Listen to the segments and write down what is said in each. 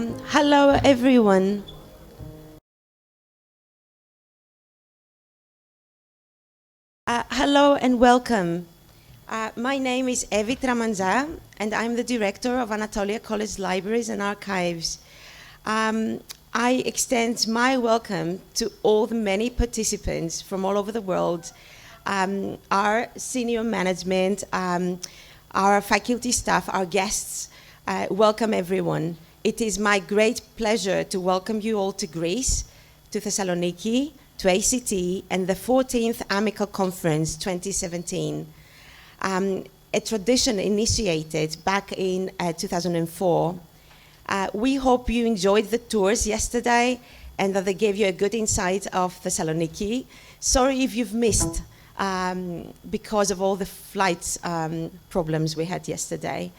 Hello, everyone. Hello and welcome. My name is Evi Tramanza, and I'm the director of Anatolia College Libraries and Archives. I extend my welcome to all the many participants from all over the world, our senior management, our faculty staff, our guests. Welcome, everyone. It is my great pleasure to welcome you all to Greece, to Thessaloniki, to ACT, and the 14th AMICAL Conference 2017. A tradition initiated back in 2004. We hope you enjoyed the tours yesterday and that they gave you a good insight of Thessaloniki. Sorry if you've missed because of all the flight problems we had yesterday.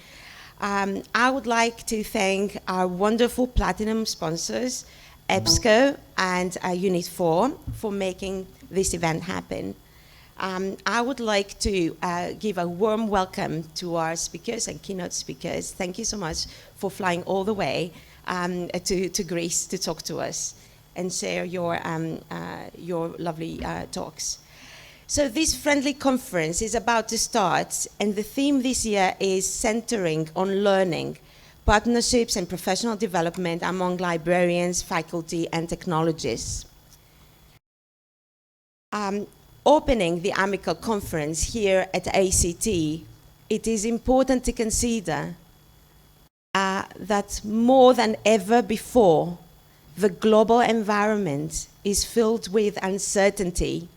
I would like to thank our wonderful platinum sponsors, EBSCO and Unit 4, for making this event happen. I would like to give a warm welcome to our speakers and keynote speakers. Thank you so much for flying all the way to Greece to talk to us and share your lovely talks. So this friendly conference is about to start, and the theme this year is centering on learning, partnerships and professional development among librarians, faculty, and technologists. Opening the AMICAL conference here at ACT, it is important to consider that more than ever before, the global environment is filled with uncertainty,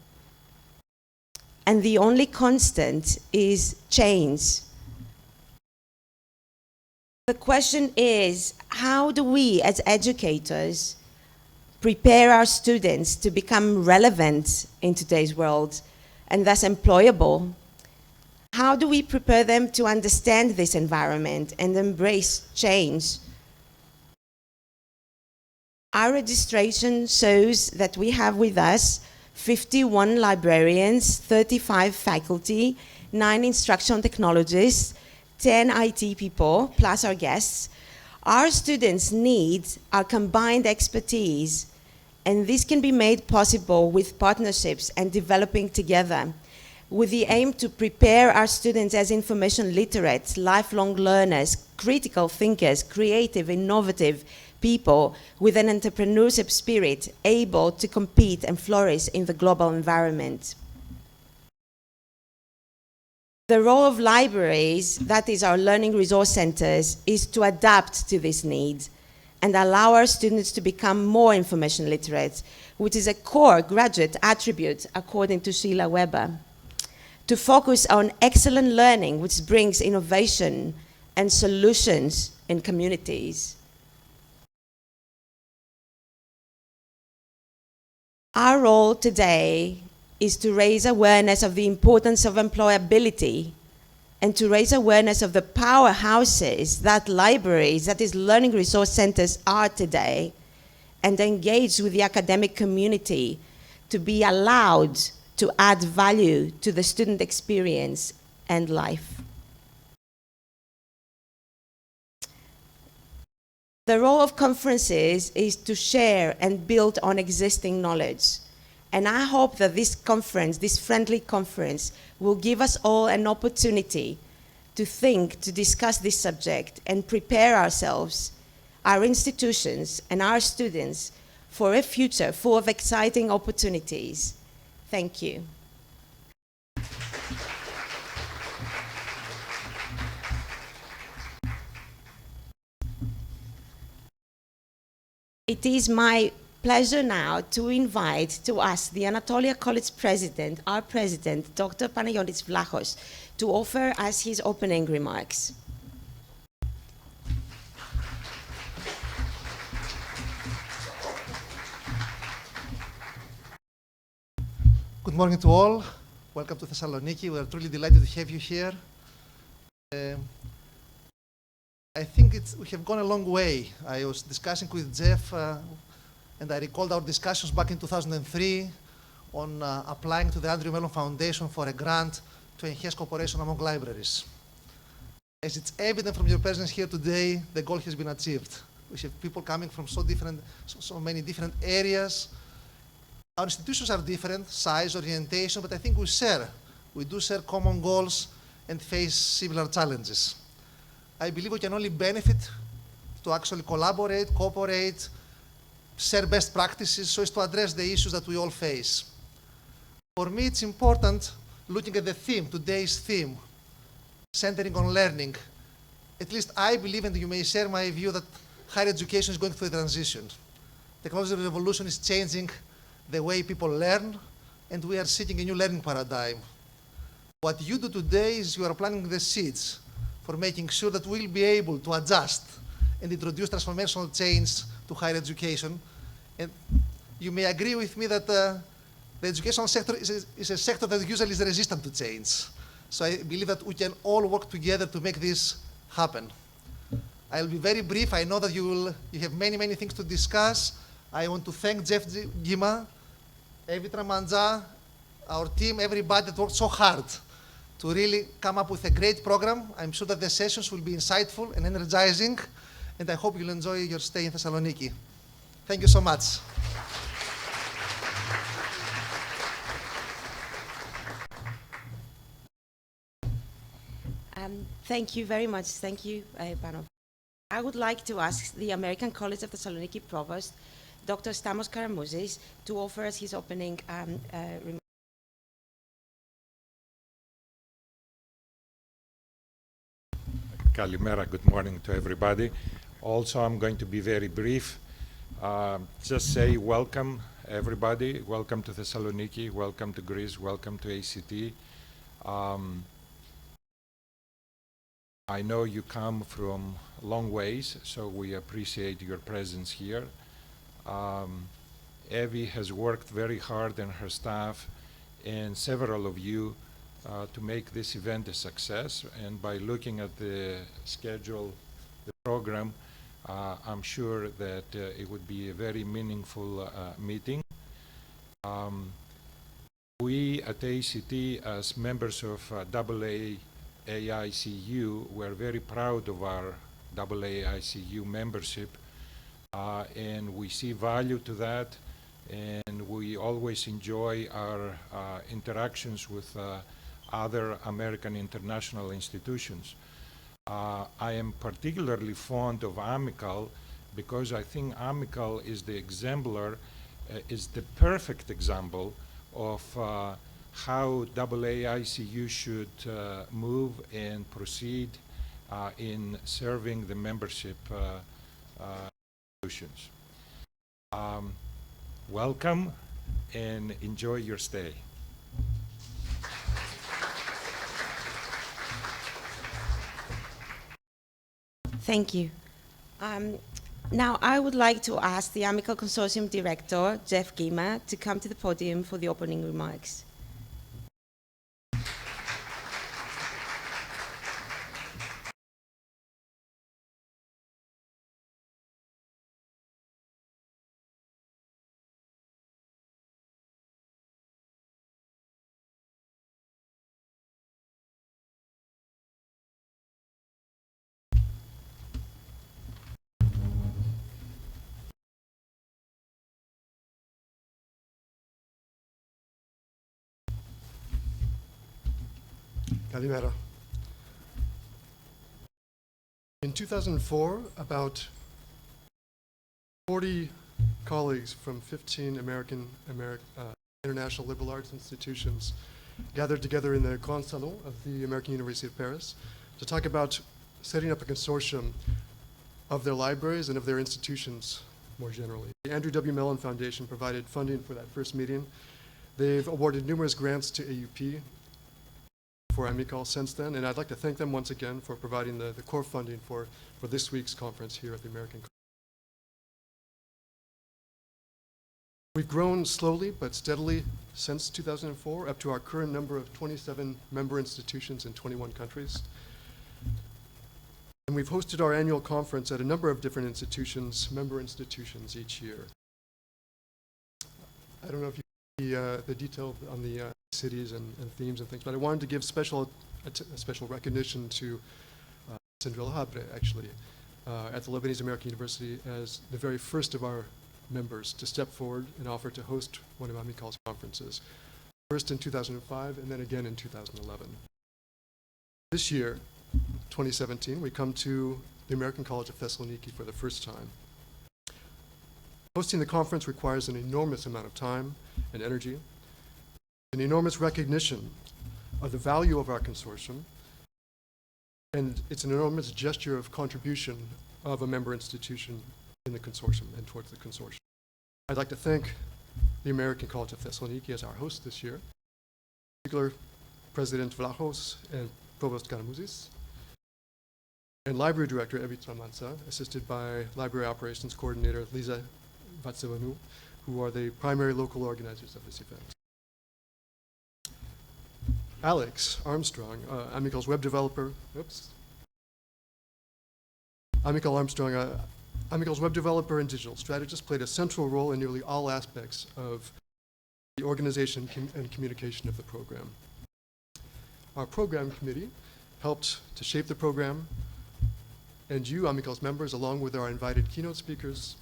and the only constant is change. The question is, how do we as educators prepare our students to become relevant in today's world and thus employable? How do we prepare them to understand this environment and embrace change? Our registration shows that we have with us 51 librarians, 35 faculty, 9 instructional technologists, 10 IT people, plus our guests. Our students need our combined expertise, and this can be made possible with partnerships and developing together, with the aim to prepare our students as information literates, lifelong learners, critical thinkers, creative, innovative people with an entrepreneurship spirit, able to compete and flourish in the global environment. The role of libraries, that is our learning resource centers, is to adapt to this need and allow our students to become more information literate, which is a core graduate attribute according to Sheila Weber. To focus on excellent learning, which brings innovation and solutions in communities. Our role today is to raise awareness of the importance of employability and to raise awareness of the powerhouses that libraries, that is learning resource centers, are today, and engage with the academic community to be allowed to add value to the student experience and life. The role of conferences is to share and build on existing knowledge. And I hope that this conference, this friendly conference, will give us all an opportunity to think, to discuss this subject, and prepare ourselves, our institutions, and our students for a future full of exciting opportunities. Thank you. It is my pleasure now to invite to us the Anatolia College President, our President, Dr. Panagiotis Vlachos, to offer us his opening remarks. Good morning to all. Welcome to Thessaloniki. We are truly delighted to have you here. I think we have gone a long way. I was discussing with Jeff, and I recalled our discussions back in 2003 on applying to the Andrew Mellon Foundation for a grant to enhance cooperation among libraries. As it's evident from your presence here today, the goal has been achieved. We have people coming from so many different areas. Our institutions are different, size, orientation, but I think we do share common goals and face similar challenges. I believe we can only benefit to actually collaborate, cooperate, share best practices so as to address the issues that we all face. For me, it's important, looking at the theme, today's theme, centering on learning. At least I believe, and you may share my view, that higher education is going through a transition. Technological revolution is changing the way people learn, and we are seeking a new learning paradigm. What you do today is you are planting the seeds for making sure that we'll be able to adjust and introduce transformational change to higher education. And you may agree with me that the educational sector is a sector that usually is resistant to change. So I believe that we can all work together to make this happen. I'll be very brief. I know that you have many things to discuss. I want to thank Jeff Gima, Evitra Manja, our team, everybody that worked so hard to really come up with a great program. I'm sure that the sessions will be insightful and energizing, and I hope you'll enjoy your stay in Thessaloniki. Thank you so much. Thank you very much. Thank you, Pano. I would like to ask the American College of Thessaloniki Provost, Dr. Stamos Karamouzis, to offer us his opening remarks. Kalimera, good morning to everybody. Also, I'm going to be very brief. Just say welcome, everybody. Welcome to Thessaloniki, welcome to Greece, welcome to ACT. I know you come from long ways, so we appreciate your presence here. Evie has worked very hard, and her staff and several of you to make this event a success. And by looking at the schedule, the program, I'm sure that it would be a very meaningful meeting. We at ACT, as members of AAICU, we're very proud of our AAICU membership, and we see value to that, and we always enjoy our interactions with other American international institutions. I am particularly fond of AMICAL because I think AMICAL is the exemplar, is the perfect example of how AAICU should move and proceed in serving the membership institutions. Welcome and enjoy your stay. Thank you. Now, I would like to ask the AMICAL Consortium Director, Jeff Gima, to come to the podium for the opening remarks. Kalimera. In 2004, about 40 colleagues from 15 international liberal arts institutions gathered together in the Grand Salon of the American University of Paris to talk about setting up a consortium of their libraries and of their institutions more generally. The Andrew W. Mellon Foundation provided funding for that first meeting. They've awarded numerous grants to AUP for AMICAL since then, and I'd like to thank them once again for providing the core funding for this week's conference here at the American College. We've grown slowly but steadily since 2004, up to our current number of 27 member institutions in 21 countries. And we've hosted our annual conference at a number of different institutions, member institutions each year. I don't know if you see the detail on the cities and themes and things, but I wanted to give special recognition to Sandril Habre, actually. at the Lebanese American University as the very first of our members to step forward and offer to host one of AMICAL's conferences, first in 2005 and then again in 2011. This year, 2017, we come to the American College of Thessaloniki for the first time. Hosting the conference requires an enormous amount of time and energy, an enormous recognition of the value of our consortium, and it's an enormous gesture of contribution of a member institution in the consortium and towards the consortium. I'd like to thank the American College of Thessaloniki as our host this year, in particular President Vlachos and Provost Karamouzis, and Library Director Evitra Mansa, assisted by Library Operations Coordinator Lisa Vatsevanu, who are the primary local organizers of this event. Alex Armstrong, AMICAL's web developer, AMICAL's web developer and digital strategist, played a central role in nearly all aspects of the organization and communication of the program. Our program committee helped to shape the program, and you, AMICAL's members, along with our invited keynote speakers,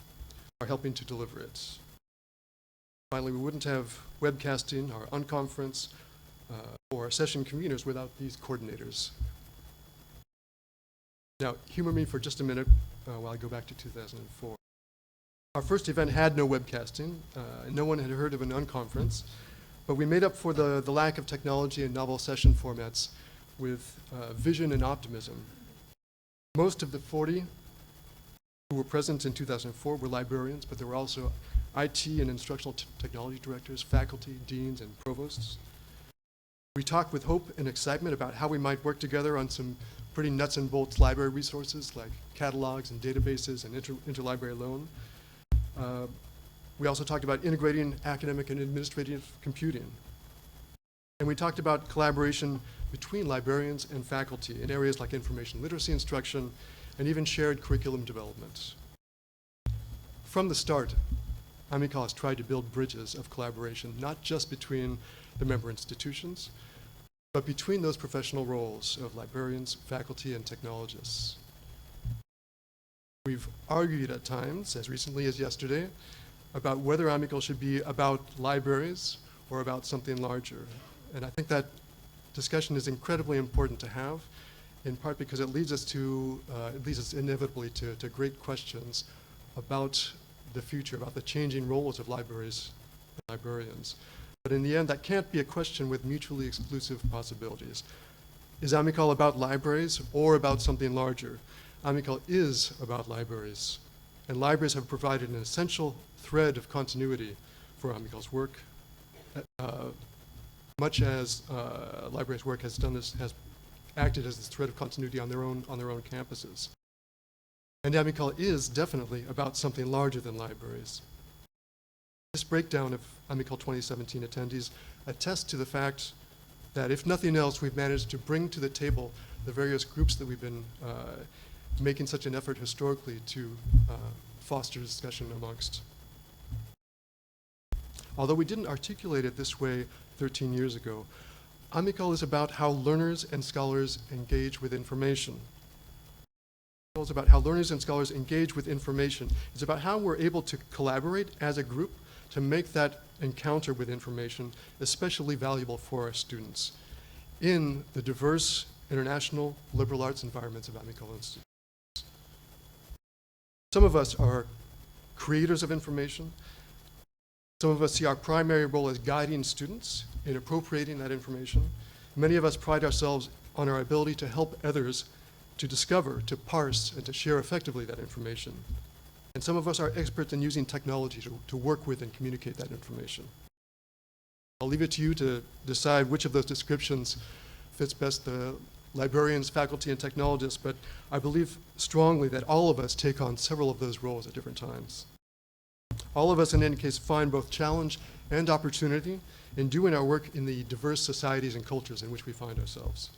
are helping to deliver it. Finally, we wouldn't have webcasting, our unconference, or our session conveners without these coordinators. Now, humor me for just a minute while I go back to 2004. Our first event had no webcasting. No one had heard of an unconference, but we made up for the lack of technology and novel session formats with vision and optimism. Most of the 40 who were present in 2004 were librarians, but there were also IT and instructional technology directors, faculty, deans, and provosts. We talked with hope and excitement about how we might work together on some pretty nuts and bolts library resources like catalogs and databases and interlibrary loan. We also talked about integrating academic and administrative computing. And we talked about collaboration between librarians and faculty in areas like information literacy instruction and even shared curriculum development. From the start, AMICAL has tried to build bridges of collaboration, not just between the member institutions, but between those professional roles of librarians, faculty, and technologists. We've argued at times, as recently as yesterday, about whether AMICAL should be about libraries or about something larger. And I think that discussion is incredibly important to have, in part because it leads us inevitably to great questions about the future, about the changing roles of libraries and librarians. But in the end, that can't be a question with mutually exclusive possibilities. Is AMICAL about libraries or about something larger? AMICAL is about libraries, and libraries have provided an essential thread of continuity for AMICAL's work, much as libraries' work has acted as this thread of continuity on their own campuses. And AMICAL is definitely about something larger than libraries. This breakdown of AMICAL 2017 attendees attests to the fact that, if nothing else, we've managed to bring to the table the various groups that we've been making such an effort historically to foster discussion amongst. Although we didn't articulate it this way 13 years ago, AMICAL is about how learners and scholars engage with information. It's about how learners and scholars engage with information. It's about how we're able to collaborate as a group to make that encounter with information especially valuable for our students in the diverse international liberal arts environments of AMICAL institutions. Some of us are creators of information. Some of us see our primary role as guiding students in appropriating that information. Many of us pride ourselves on our ability to help others to discover, to parse, and to share effectively that information. And some of us are experts in using technology to work with and communicate that information. I'll leave it to you to decide which of those descriptions fits best the librarians, faculty, and technologists, but I believe strongly that all of us take on several of those roles at different times. All of us, in any case, find both challenge and opportunity in doing our work in the diverse societies and cultures in which we find ourselves.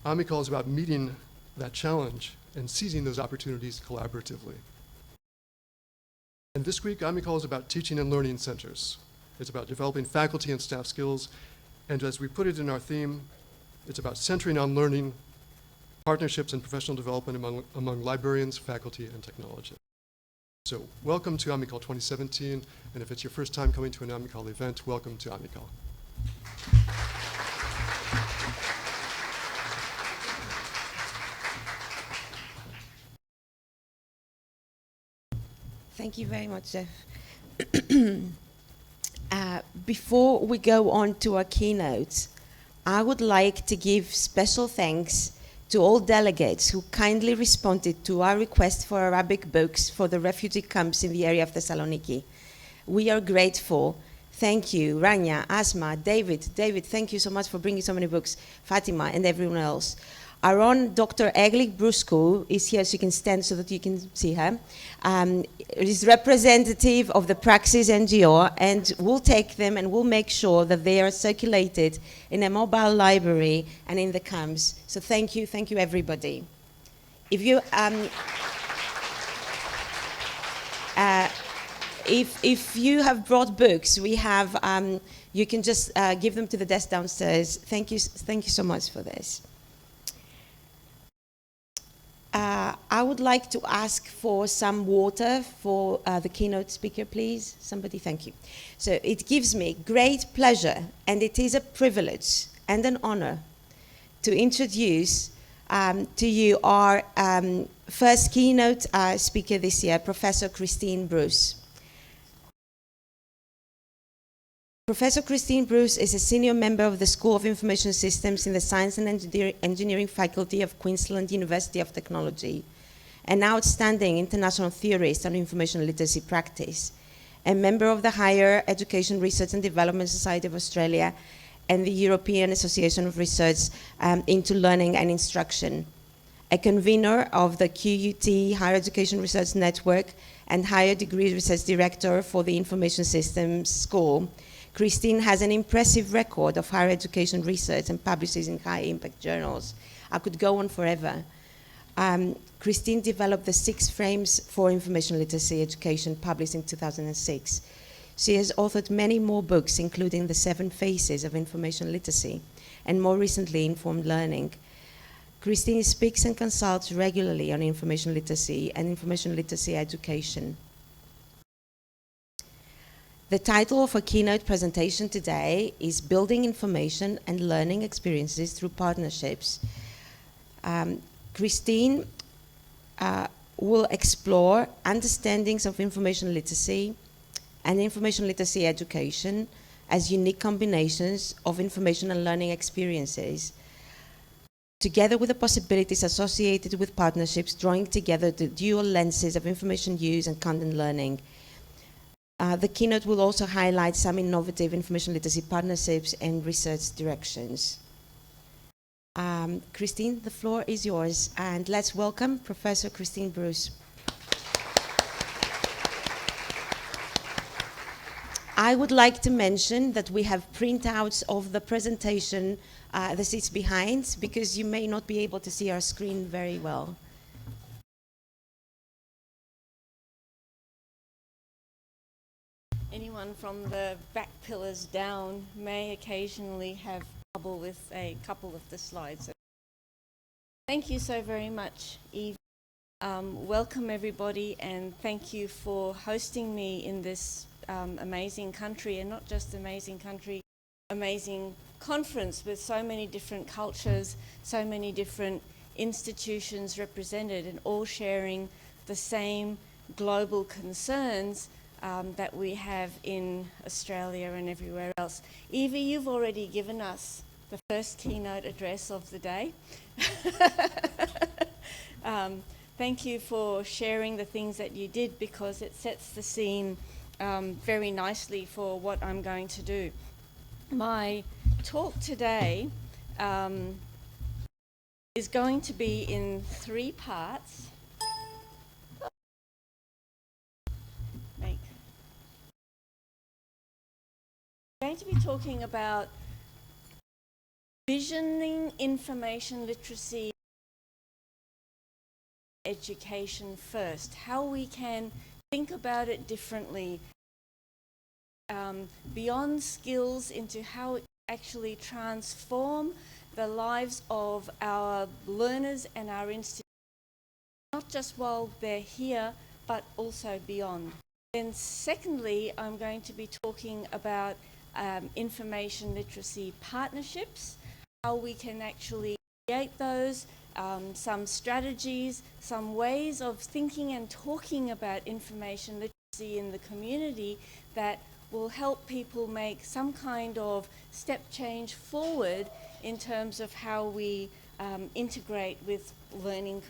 AMICAL is about meeting that challenge and seizing those opportunities collaboratively. And this week, AMICAL is about teaching and learning centers. It's about developing faculty and staff skills, and as we put it in our theme, it's about centering on learning partnerships and professional development among librarians, faculty, and technologists. So welcome to AMICAL 2017, and if it's your first time coming to an AMICAL event, welcome to AMICAL. Thank you very much, Jeff. Before we go on to our keynote, I would like to give special thanks to all delegates who kindly responded to our request for Arabic books for the refugee camps in the area of Thessaloniki. We are grateful. Thank you, Rania, Asma, David. David, thank you so much for bringing so many books, Fatima, and everyone else. Our own Dr. Egli Bruscu is here, so you can stand so that you can see her. Is representative of the Praxis NGO, and we'll take them and we'll make sure that they are circulated in a mobile library and in the camps. So thank you everybody. If you, if you have brought books, we have, you can just give them to the desk downstairs. Thank you so much for this. I would like to ask for some water for the keynote speaker, please. Somebody, thank you. So it gives me great pleasure, and it is a privilege and an honor to introduce to you our first keynote speaker this year, Professor Christine Bruce. Professor Christine Bruce is a senior member of the School of Information Systems in the Science and Engineering Faculty of Queensland University of Technology, an outstanding international theorist on information literacy practice, a member of the Higher Education Research and Development Society of Australia and the European Association of Research into Learning and Instruction, a convener of the QUT Higher Education Research Network and Higher Degree Research Director for the Information Systems School. Christine has an impressive record of higher education research and publishes in high-impact journals. I could go on forever. Christine developed the 6 frames for information literacy education published in 2006. She has authored many more books, including The 7 Phases of Information Literacy, and more recently, Informed Learning. Christine speaks and consults regularly on information literacy and information literacy education. The title of our keynote presentation today is Building Information and Learning Experiences Through Partnerships. Christine will explore understandings of information literacy and information literacy education as unique combinations of information and learning experiences, together with the possibilities associated with partnerships, drawing together the dual lenses of information use and content learning. The keynote will also highlight some innovative information literacy partnerships and research directions. Christine, the floor is yours, and let's welcome Professor Christine Bruce. I would like to mention that we have printouts of the presentation, the seats behind, because you may not be able to see our screen very well. Anyone from the back pillars down may occasionally have trouble with a couple of the slides. Thank you so very much, Eve. Welcome everybody, and thank you for hosting me in this amazing country, and not just amazing country, amazing conference with so many different cultures, so many different institutions represented, and all sharing the same global concerns that we have in Australia and everywhere else. Evie, you've already given us the first keynote address of the day. Thank you for sharing the things that you did, because it sets the scene very nicely for what I'm going to do. My talk today is going to be in 3 parts. I'm going to be talking about visioning information literacy education first, how we can think about it differently, beyond skills into how it actually transform the lives of our learners and our institutions, not just while they're here, but also beyond. Then secondly, I'm going to be talking about information literacy partnerships, how we can actually create those, some strategies, some ways of thinking and talking about information literacy in the community that will help people make some kind of step change forward in terms of how we integrate with learning.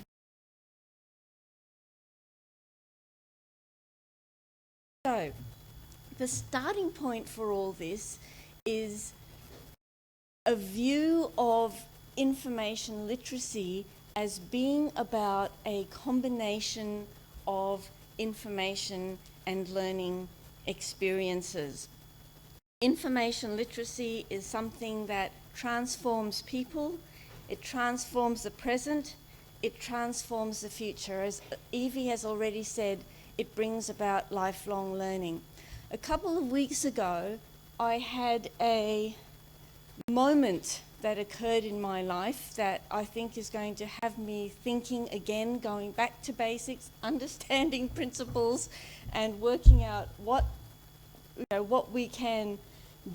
So, the starting point for all this is a view of information literacy as being about a combination of information and learning experiences. Information literacy is something that transforms people, it transforms the present, it transforms the future. As Evie has already said, it brings about lifelong learning. A couple of weeks ago, I had a moment that occurred in my life that I think is going to have me thinking again, going back to basics, understanding principles, and working out what we can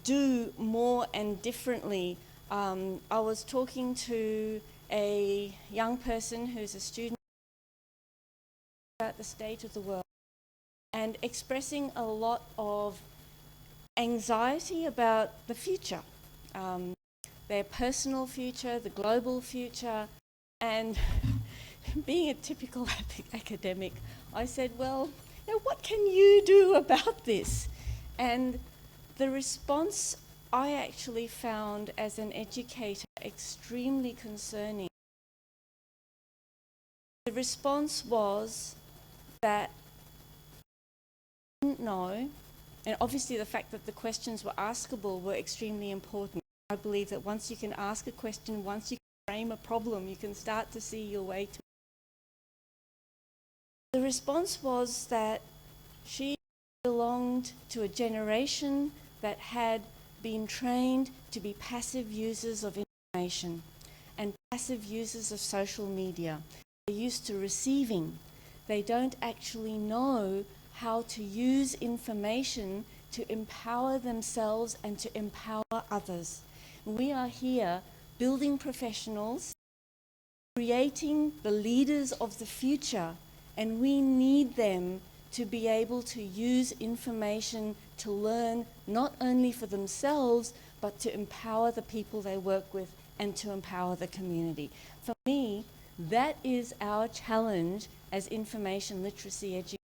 do more and differently. I was talking to a young person who's a student about the state of the world and expressing a lot of anxiety about the future, their personal future, the global future, and being a typical academic, I said, well, what can you do about this? And the response I actually found as an educator extremely concerning. The response was that I didn't know, and obviously the fact that the questions were askable were extremely important. I believe that once you can ask a question, once you can frame a problem, you can start to see your way to it. The response was that she belonged to a generation that had been trained to be passive users of information and passive users of social media. They're used to receiving. They don't actually know how to use information to empower themselves and to empower others. We are here building professionals, creating the leaders of the future, and we need them to be able to use information to learn not only for themselves, but to empower the people they work with and to empower the community. For me, that is our challenge as information literacy educators.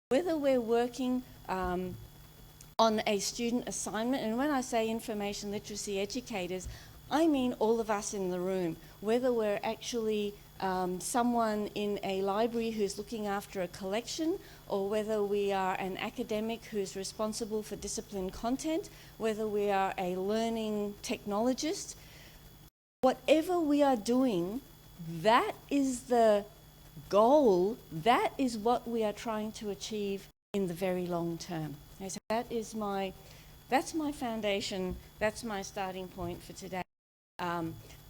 Whether we're working on a student assignment, and when I say information literacy educators, I mean all of us in the room, whether we're actually someone in a library who's looking after a collection, or whether we are an academic who's responsible for disciplined content, whether we are a learning technologist, whatever we are doing, that is the goal, that is what we are trying to achieve in the very long term. Okay, so that's my foundation, that's my starting point for today.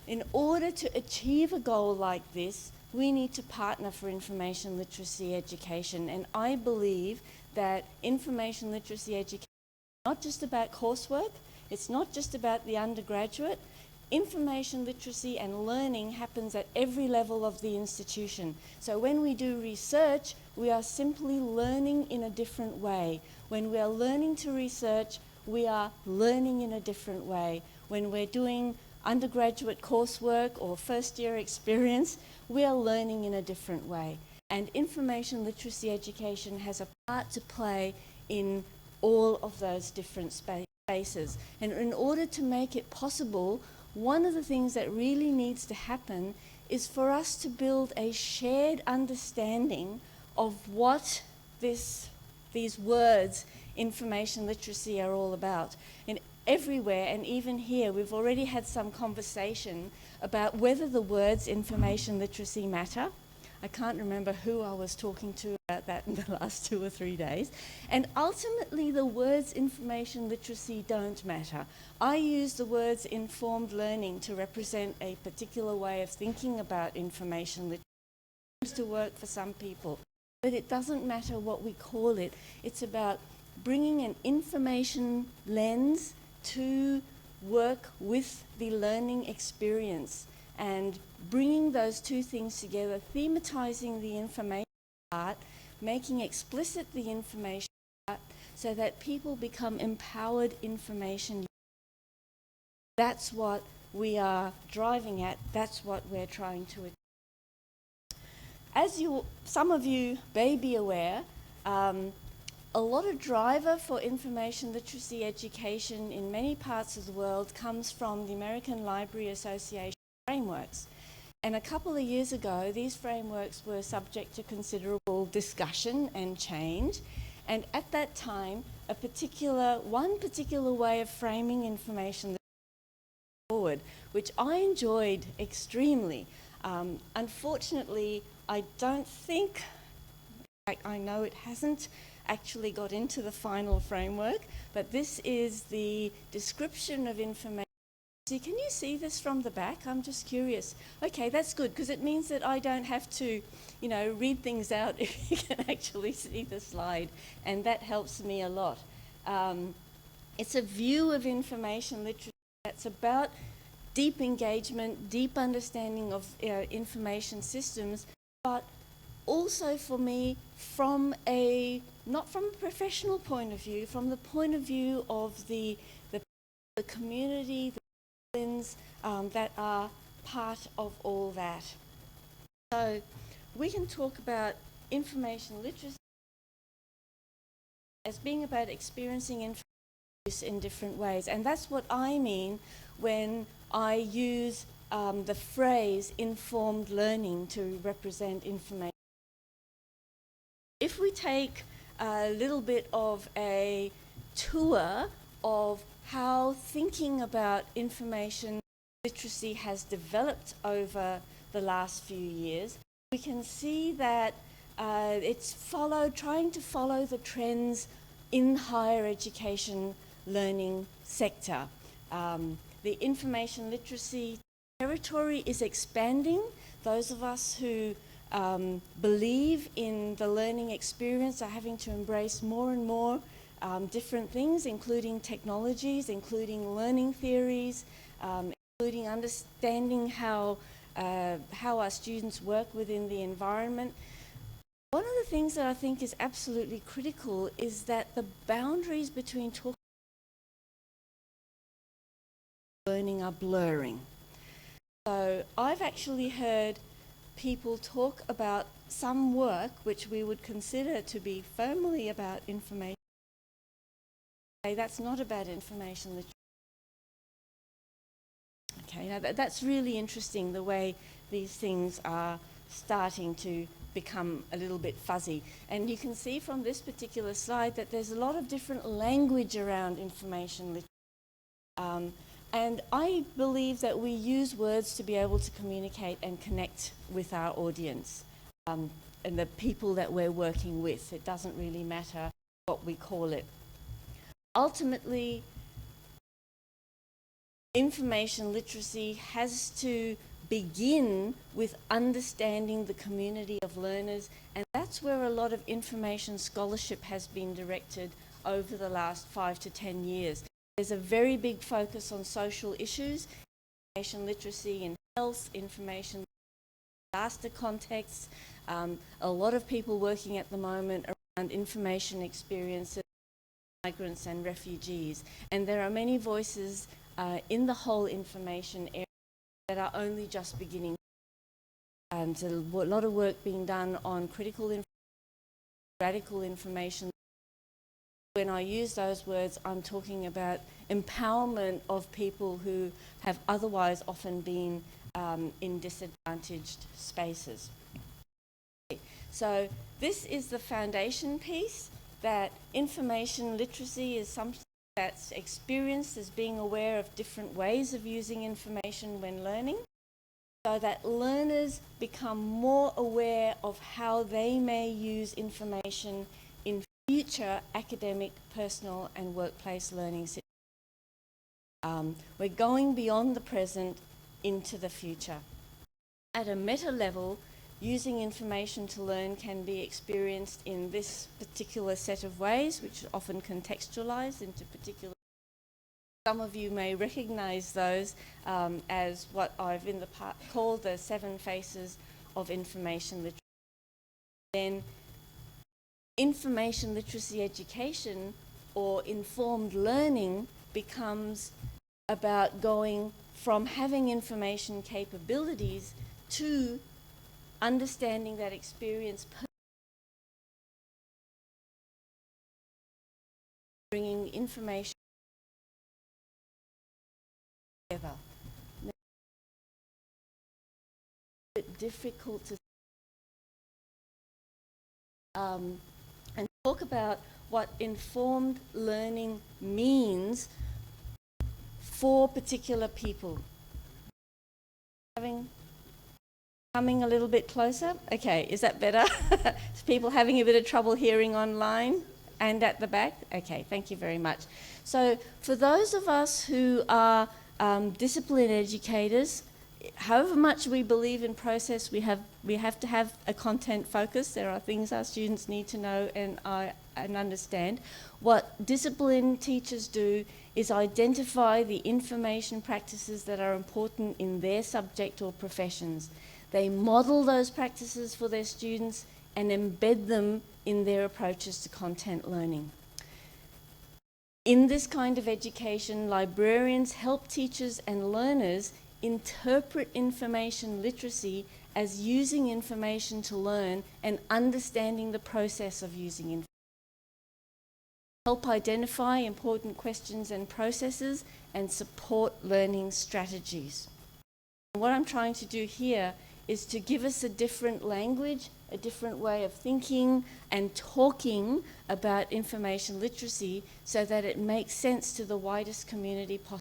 In order to achieve a goal like this, we need to partner for information literacy education, and I believe that information literacy education is not just about coursework, it's not just about the undergraduate. Information literacy and learning happens at every level of the institution. So when we do research, we are simply learning in a different way. When we are learning to research, we are learning in a different way. When we're doing undergraduate coursework or first-year experience, we are learning in a different way. And information literacy education has a part to play in all of those different spaces. And in order to make it possible, one of the things that really needs to happen is for us to build a shared understanding of what these words, information literacy, are all about. And everywhere, and even here, we've already had some conversation about whether the words information literacy matter. I can't remember who I was talking to about that in the last 2 or 3 days. And ultimately, the words information literacy don't matter. I use the words informed learning to represent a particular way of thinking about information literacy. It seems to work for some people, but it doesn't matter what we call it. It's about bringing an information lens to work with the learning experience and bringing those two things together, thematizing the information part, making explicit the information part, so that people become empowered information users. That's what we are driving at. That's what we're trying to achieve. As some of you may be aware, a lot of driver for information literacy education in many parts of the world comes from the American Library Association frameworks. And a couple of years ago, these frameworks were subject to considerable discussion and change. And at that time, one particular way of framing information forward, which I enjoyed extremely. Unfortunately, I don't think, in fact, I know it hasn't actually got into the final framework, but this is the description of information. Can you see this from the back? I'm just curious. Okay, that's good, because it means that I don't have to, read things out if you can actually see the slide, and that helps me a lot. It's a view of information literacy that's about deep engagement, deep understanding of information systems, but also for me not from a professional point of view, from the point of view of the community, the disciplines that are part of all that. So we can talk about information literacy as being about experiencing information use in different ways, and that's what I mean when I use the phrase informed learning to represent information. If we take a little bit of a tour of how thinking about information literacy has developed over the last few years, we can see that it's trying to follow the trends in higher education learning sector. The information literacy territory is expanding. Those of us who believe in the learning experience are having to embrace more and more different things, including technologies, including learning theories, including understanding how our students work within the environment. One of the things that I think is absolutely critical is that the boundaries between talk and learning are blurring. So I've actually heard people talk about some work which we would consider to be firmly about information. That's not about information literacy. Okay, now that's really interesting, the way these things are starting to become a little bit fuzzy. And you can see from this particular slide that there's a lot of different language around information literacy. And I believe that we use words to be able to communicate and connect with our audience and the people that we're working with. It doesn't really matter what we call it. Ultimately, information literacy has to begin with understanding the community of learners, and that's where a lot of information scholarship has been directed over the last 5 to 10 years. There's a very big focus on social issues, information literacy in health, information disaster contexts, a lot of people working at the moment around information experiences, migrants and refugees. And there are many voices in the whole information area that are only just beginning. And a lot of work being done on critical information, radical information. When I use those words, I'm talking about empowerment of people who have otherwise often been in disadvantaged spaces. So this is the foundation piece, that information literacy is something that's experienced as being aware of different ways of using information when learning. so that learners become more aware of how they may use information in future academic, personal and workplace learning situations. We're going beyond the present into the future. At a meta level, using information to learn can be experienced in this particular set of ways, which are often contextualized into particular. Some of you may recognize those as what I've in the past called the 7 faces of information literacy. Then information literacy education or informed learning becomes about going from having information capabilities to understanding that experience, bringing information together. Now, it's a bit difficult to and talk about what informed learning means for particular people. Coming a little bit closer? Okay, is that better? Is people having a bit of trouble hearing online and at the back? Okay, thank you very much. So for those of us who are discipline educators, however much we believe in process, we have to have a content focus. There are things our students need to know and understand. What discipline teachers do is identify the information practices that are important in their subject or professions. They model those practices for their students and embed them in their approaches to content learning. In this kind of education, librarians help teachers and learners interpret information literacy as using information to learn and understanding the process of using information. Help identify important questions and processes and support learning strategies. What I'm trying to do here is to give us a different language, a different way of thinking and talking about information literacy so that it makes sense to the widest community possible.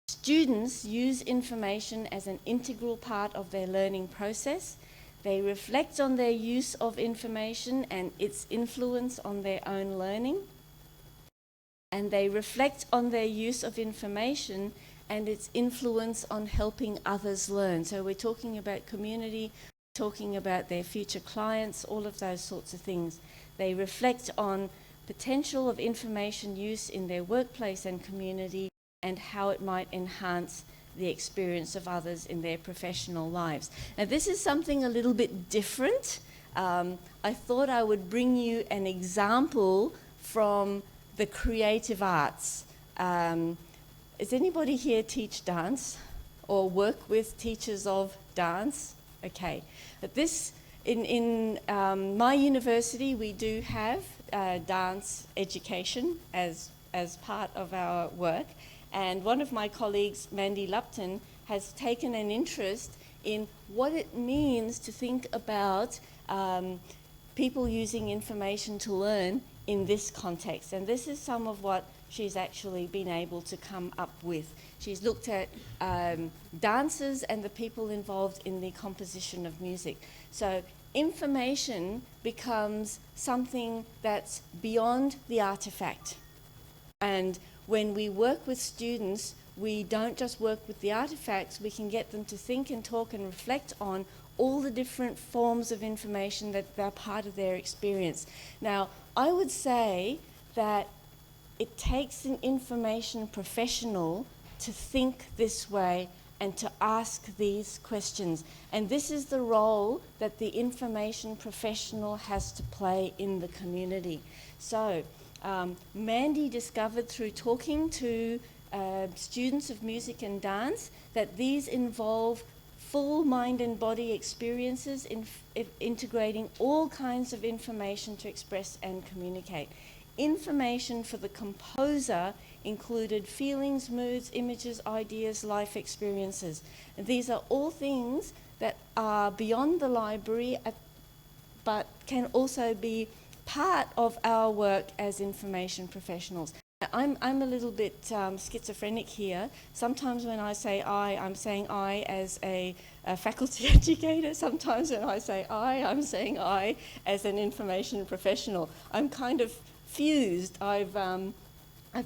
Students use information as an integral part of their learning process. They reflect on their use of information and its influence on their own learning. And they reflect on their use of information and its influence on helping others learn. So we're talking about community, talking about their future clients, all of those sorts of things. They reflect on potential of information use in their workplace and community and how it might enhance the experience of others in their professional lives. Now this is something a little bit different. I thought I would bring you an example from the creative arts. Does anybody here teach dance or work with teachers of dance? Okay, but this, in my university, we do have dance education as part of our work. And one of my colleagues, Mandy Lupton, has taken an interest in what it means to think about people using information to learn in this context. And this is some of what she's actually been able to come up with. She's looked at dancers and the people involved in the composition of music. So information becomes something that's beyond the artifact. And when we work with students, we don't just work with the artifacts, we can get them to think and talk and reflect on all the different forms of information that are part of their experience. Now, I would say that it takes an information professional to think this way and to ask these questions. And this is the role that the information professional has to play in the community. So, Mandy discovered through talking to students of music and dance that these involve full mind and body experiences in integrating all kinds of information to express and communicate. Information for the composer included feelings, moods, images, ideas, life experiences. And these are all things that are beyond the library but can also be part of our work as information professionals. I'm a little bit schizophrenic here. Sometimes when I say I'm saying I as a faculty educator. Sometimes when I say I'm saying I as an information professional. I'm kind of fused. I've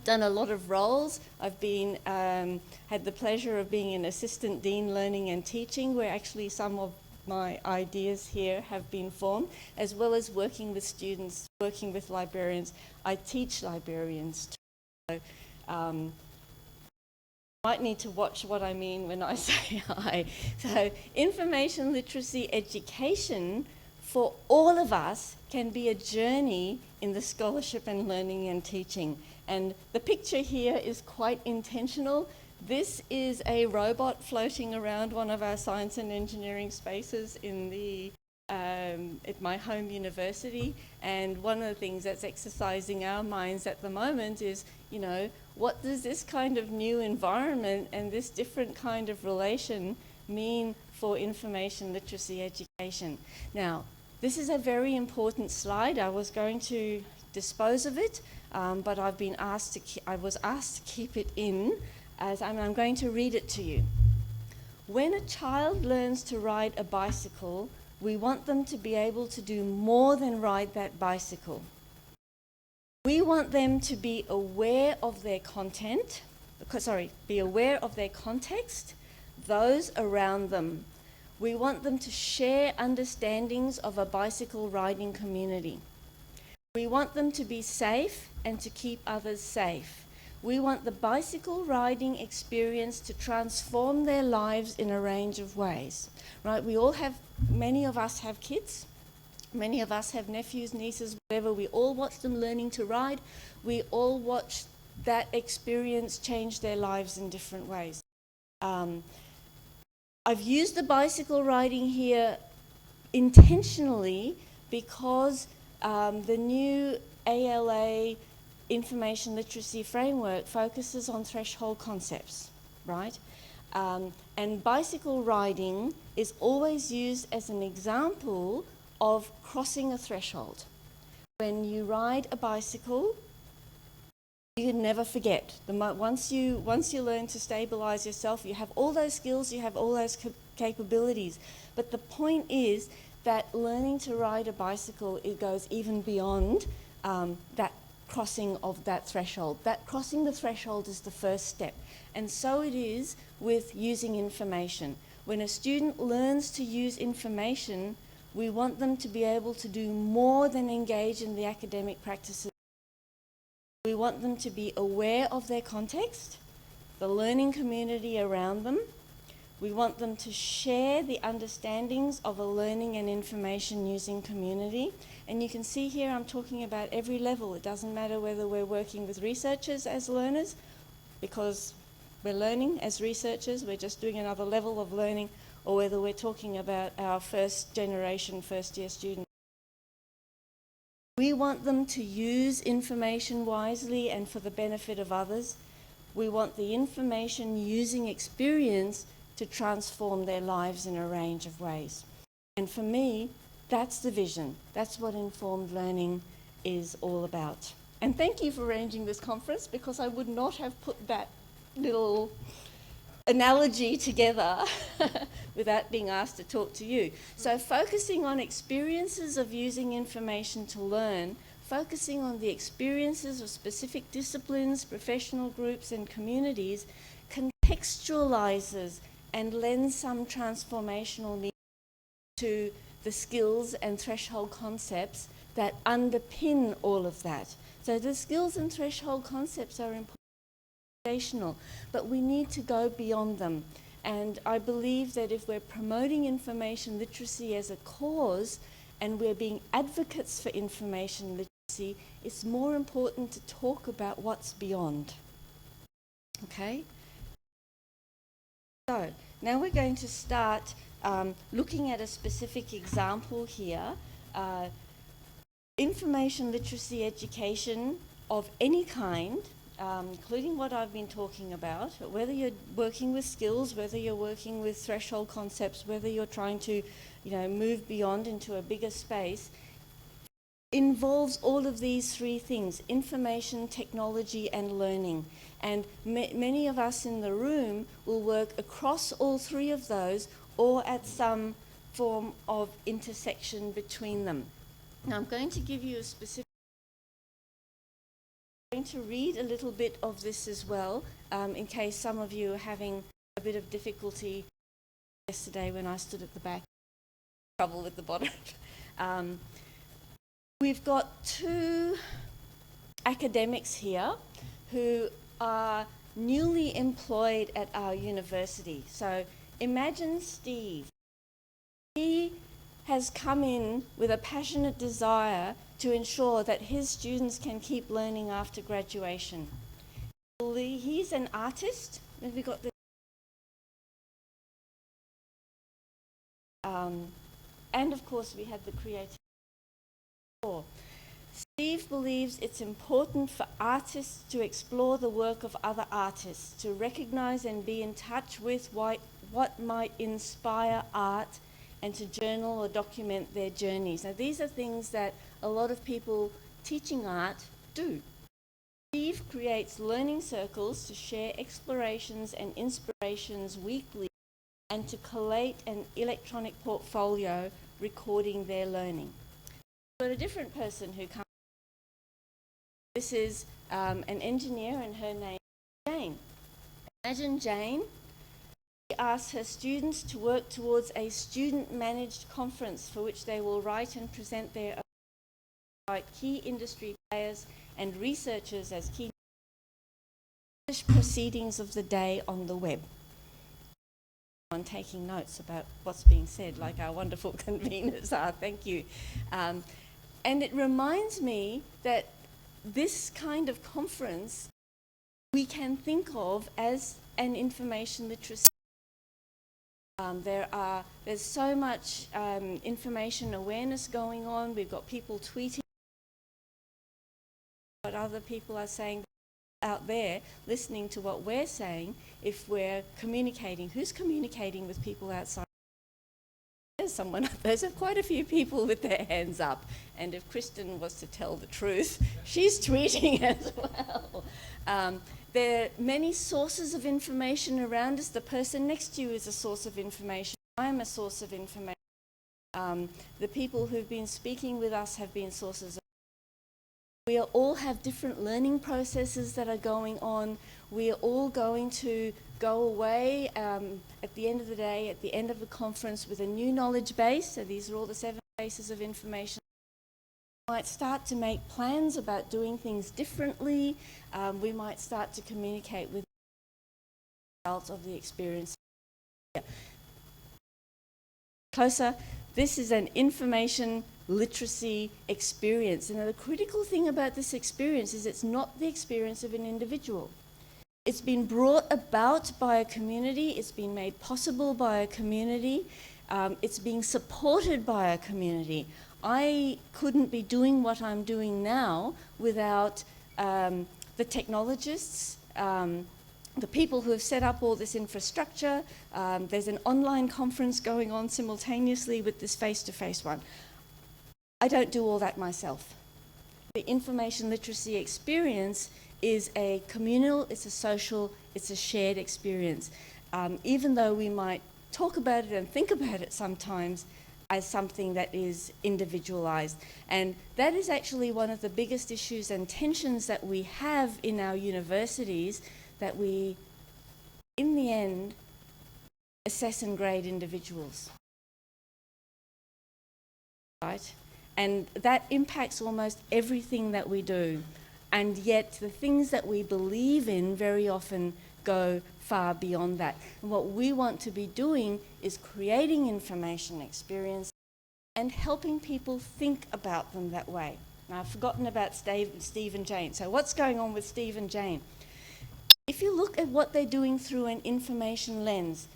done a lot of roles. I've been had the pleasure of being an assistant dean learning and teaching, where actually some of my ideas here have been formed, as well as working with students, working with librarians. I teach librarians too. So, might need to watch what I mean when I say I. So information literacy education for all of us can be a journey in the scholarship and learning and teaching. And the picture here is quite intentional. This is a robot floating around one of our science and engineering spaces in the at my home university, and one of the things that's exercising our minds at the moment is, you know, what does this kind of new environment and this different kind of relation mean for information literacy education? Now, this is a very important slide. I was going to dispose of it, but I was asked to keep it in, as I'm going to read it to you. When a child learns to ride a bicycle, we want them to be able to do more than ride that bicycle. We want them to be aware of their content, be aware of their context, those around them. We want them to share understandings of a bicycle riding community. We want them to be safe and to keep others safe. We want the bicycle riding experience to transform their lives in a range of ways, right? Many of us have kids, many of us have nephews, nieces, whatever. We all watch them learning to ride. We all watch that experience change their lives in different ways. I've used the bicycle riding here intentionally because the new ALA information literacy framework focuses on threshold concepts, right? And bicycle riding is always used as an example of crossing a threshold. When you ride a bicycle, you can never forget. Once you learn to stabilize yourself, you have all those skills, you have all those capabilities. But the point is that learning to ride a bicycle, it goes even beyond that crossing of that threshold. That crossing the threshold is the first step. And so it is with using information. When a student learns to use information, we want them to be able to do more than engage in the academic practices. We want them to be aware of their context, the learning community around them. We want them to share the understandings of a learning and information using community. And you can see here I'm talking about every level. It doesn't matter whether we're working with researchers as learners, because we're learning as researchers, we're just doing another level of learning, or whether we're talking about our first generation, first year students. We want them to use information wisely and for the benefit of others. We want the information using experience to transform their lives in a range of ways. And for me, that's the vision. That's what informed learning is all about. And thank you for arranging this conference, because I would not have put that little analogy together without being asked to talk to you. So focusing on experiences of using information to learn, focusing on the experiences of specific disciplines, professional groups and communities, contextualizes and lends some transformational meaning to the skills and threshold concepts that underpin all of that. So the skills and threshold concepts are important, but we need to go beyond them. And I believe that if we're promoting information literacy as a cause and we're being advocates for information literacy, it's more important to talk about what's beyond. Okay? So now we're going to start looking at a specific example here. Information literacy education of any kind, including what I've been talking about, whether you're working with skills, whether you're working with threshold concepts, whether you're trying to, move beyond into a bigger space, involves all of these three things: information, technology, and learning. And many of us in the room will work across all three of those or at some form of intersection between them. Now, I'm going to give you a specific... I'm going to read a little bit of this as well, in case some of you are having a bit of difficulty yesterday when I stood at the back. Trouble with the bottom. We've got two academics here who are newly employed at our university. So imagine Steve. He has come in with a passionate desire to ensure that his students can keep learning after graduation. He's an artist. Have we got the... and of course we had the creativity. Steve believes it's important for artists to explore the work of other artists, to recognize and be in touch with what might inspire art, and to journal or document their journeys. Now, these are things that a lot of people teaching art do. Steve creates learning circles to share explorations and inspirations weekly and to collate an electronic portfolio recording their learning. But a different person who comes... This is an engineer, and her name is Jane. Imagine Jane. She asks her students to work towards a student-managed conference for which they will write and present their own key industry players and researchers as key proceedings of the day on the web. On taking notes about what's being said, like our wonderful conveners are. Thank you. And it reminds me that this kind of conference we can think of as an information literacy. There's so much information awareness going on. We've got people tweeting what other people are saying out there, listening to what we're saying. If we're communicating, who's communicating with people outside? There's someone up there. There's quite a few people with their hands up. And if Kristen was to tell the truth, she's tweeting as well. There are many sources of information around us. The person next to you is a source of information. I am a source of information. The people who've been speaking with us have been sources of... We all have different learning processes that are going on. We are all going to go away at the end of the day, at the end of the conference, with a new knowledge base. So these are all the 7 bases of information. We might start to make plans about doing things differently. We might start to communicate with the results of the experience. Closer, this is an information literacy experience. And the critical thing about this experience is it's not the experience of an individual. It's been brought about by a community. It's been made possible by a community. It's being supported by a community. I couldn't be doing what I'm doing now without the technologists, the people who have set up all this infrastructure. There's an online conference going on simultaneously with this face-to-face one. I don't do all that myself. The information literacy experience is a communal, it's a social, it's a shared experience. Even though we might talk about it and think about it sometimes as something that is individualized. And that is actually one of the biggest issues and tensions that we have in our universities, that we, in the end, assess and grade individuals. Right? And that impacts almost everything that we do. And yet the things that we believe in very often go far beyond that. And what we want to be doing is creating information experience and helping people think about them that way. Now, I've forgotten about Steve and Jane. So what's going on with Steve and Jane? If you look at what they're doing through an information lens,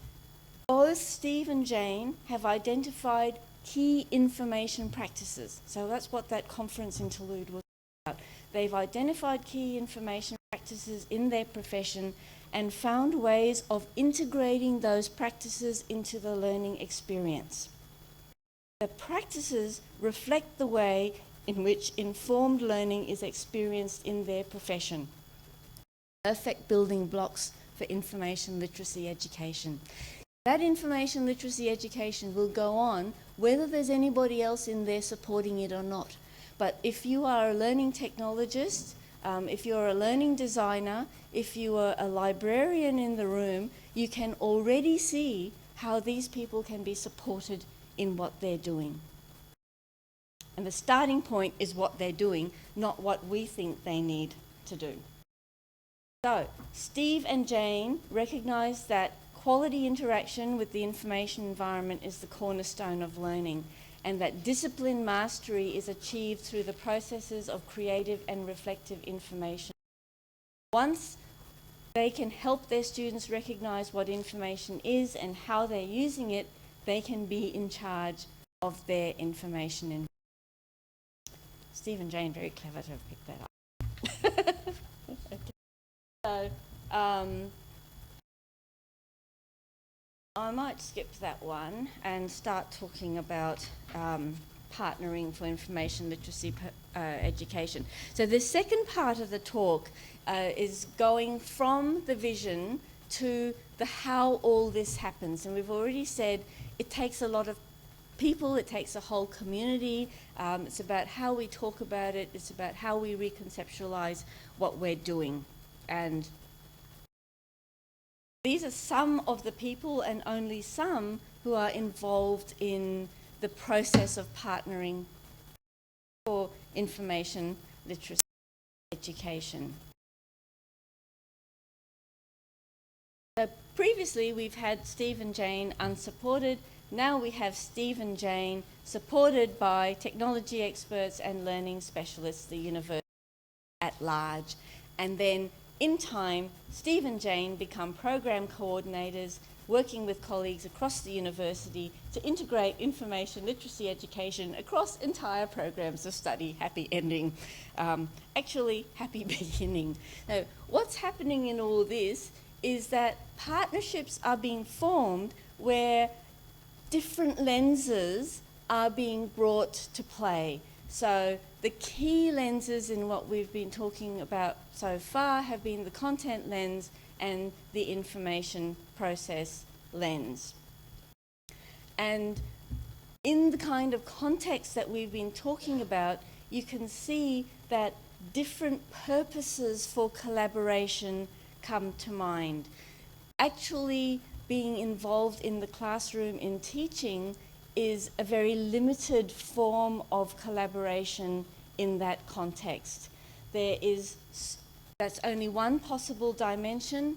both Steve and Jane have identified key information practices. So that's what that conference interlude was about. They've identified key information practices in their profession and found ways of integrating those practices into the learning experience. The practices reflect the way in which informed learning is experienced in their profession. Perfect building blocks for information literacy education. That information literacy education will go on whether there's anybody else in there supporting it or not. But if you are a learning technologist, if you're a learning designer, if you are a librarian in the room, you can already see how these people can be supported in what they're doing. And the starting point is what they're doing, not what we think they need to do. So, Steve and Jane recognise that quality interaction with the information environment is the cornerstone of learning, and that discipline mastery is achieved through the processes of creative and reflective information. Once they can help their students recognise what information is and how they're using it, they can be in charge of their information environment. Steve and Jane, very clever to have picked that up. Okay. So, I might skip that one and start talking about partnering for information literacy education. So the second part of the talk is going from the vision to the how all this happens. And we've already said it takes a lot of people, it takes a whole community. It's about how we talk about it, it's about how we reconceptualize what we're doing. And these are some of the people, and only some, who are involved in the process of partnering for information literacy education. So previously we've had Steve and Jane unsupported. Now we have Steve and Jane supported by technology experts and learning specialists, the university at large. And then in time, Steve and Jane become program coordinators, working with colleagues across the university to integrate information literacy education across entire programs of study. Happy ending. Actually, happy beginning. Now, what's happening in all this is that partnerships are being formed where different lenses are being brought to play. So the key lenses in what we've been talking about so far have been the content lens and the information process lens. And in the kind of context that we've been talking about, you can see that different purposes for collaboration come to mind. Actually being involved in the classroom in teaching is a very limited form of collaboration in that context. That's only one possible dimension,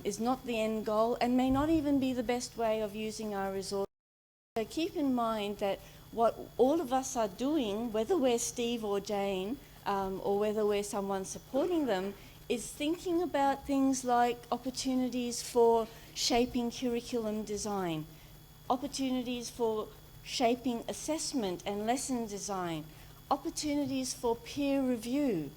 is not the end goal, and may not even be the best way of using our resources. So keep in mind that what all of us are doing, whether we're Steve or Jane, or whether we're someone supporting them, is thinking about things like opportunities for shaping curriculum design, opportunities for shaping assessment and lesson design, opportunities for peer review.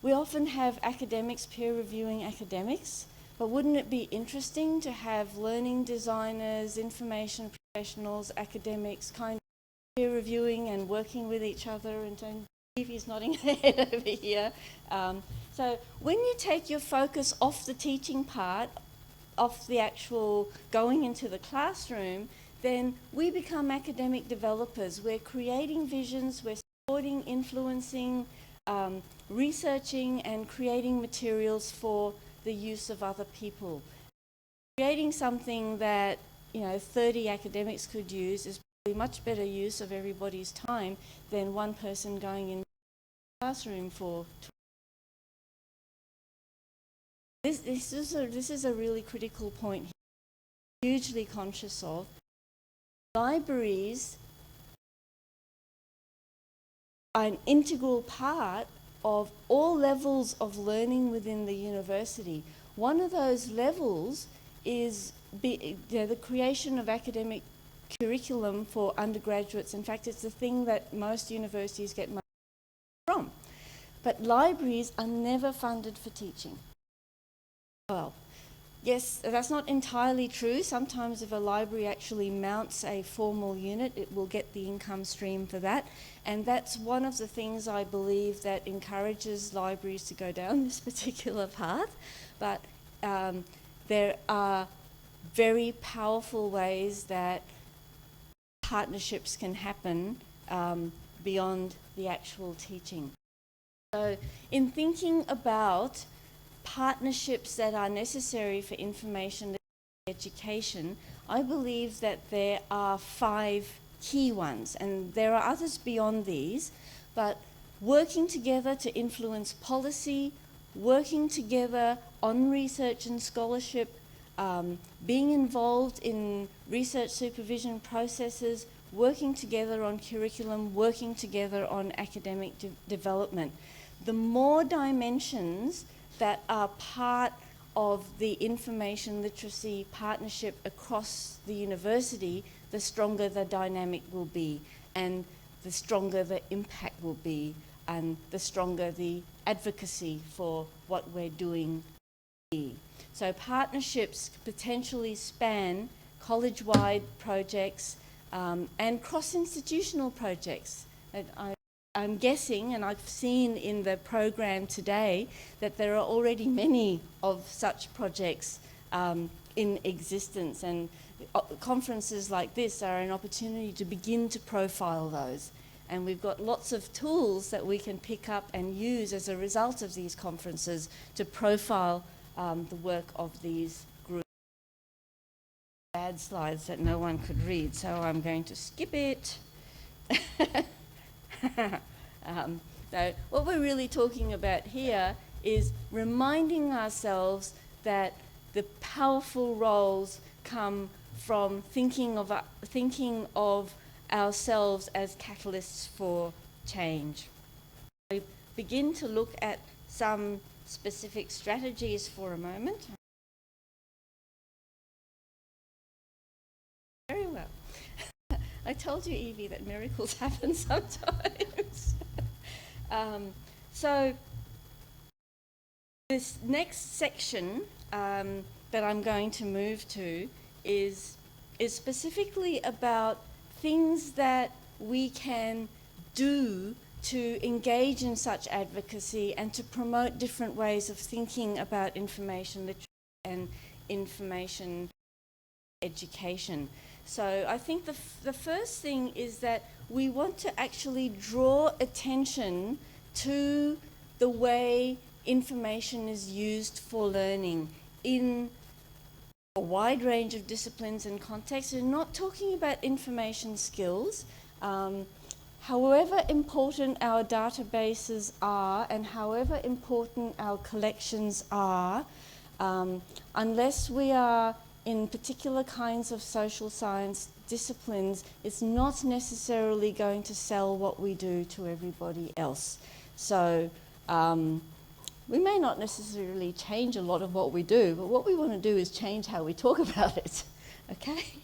We often have academics peer reviewing academics, but wouldn't it be interesting to have learning designers, information professionals, academics kind of peer reviewing and working with each other? And Stevie's nodding head over here. So when you take your focus off the teaching part, off the actual going into the classroom, then we become academic developers. We're creating visions, we're supporting, influencing, researching and creating materials for the use of other people. Creating something that 30 academics could use is probably much better use of everybody's time than one person going in the classroom for. This is a really critical point here, hugely conscious of. Libraries are an integral part of all levels of learning within the university. One of those levels is the creation of academic curriculum for undergraduates. In fact, it's the thing that most universities get money from. But libraries are never funded for teaching. Well, Yes, that's not entirely true. Sometimes if a library actually mounts a formal unit, it will get the income stream for that. And that's one of the things I believe that encourages libraries to go down this particular path. But there are very powerful ways that partnerships can happen beyond the actual teaching. So in thinking about partnerships that are necessary for information education, I believe that there are 5 key ones, and there are others beyond these, but working together to influence policy, working together on research and scholarship, being involved in research supervision processes, working together on curriculum, working together on academic development. The more dimensions that are part of the information literacy partnership across the university, the stronger the dynamic will be, and the stronger the impact will be, and the stronger the advocacy for what we're doing will be. So partnerships potentially span college-wide projects and cross-institutional projects. I'm guessing, and I've seen in the program today, that there are already many of such projects in existence, and conferences like this are an opportunity to begin to profile those. And we've got lots of tools that we can pick up and use as a result of these conferences to profile the work of these groups. Bad slides that no one could read, so I'm going to skip it. So what we're really talking about here is reminding ourselves that the powerful roles come from thinking of ourselves as catalysts for change. We begin to look at some specific strategies for a moment. Very well. I told you, Evie, that miracles happen sometimes. So this next section that I'm going to move to is specifically about things that we can do to engage in such advocacy and to promote different ways of thinking about information literacy and information education. So I think the first thing is that we want to actually draw attention to the way information is used for learning in a wide range of disciplines and contexts. We're not talking about information skills. However important our databases are and however important our collections are, unless we are in particular kinds of social science disciplines, it's not necessarily going to sell what we do to everybody else. So we may not necessarily change a lot of what we do, but what we want to do is change how we talk about it, okay?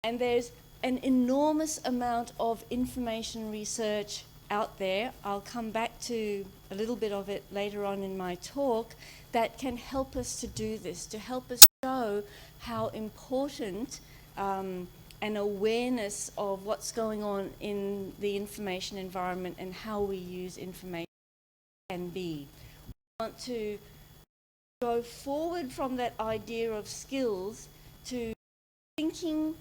And there's an enormous amount of information research out there. I'll come back to a little bit of it later on in my talk, that can help us to do this, to help us show how important an awareness of what's going on in the information environment and how we use information can be. We want to go forward from that idea of skills to thinking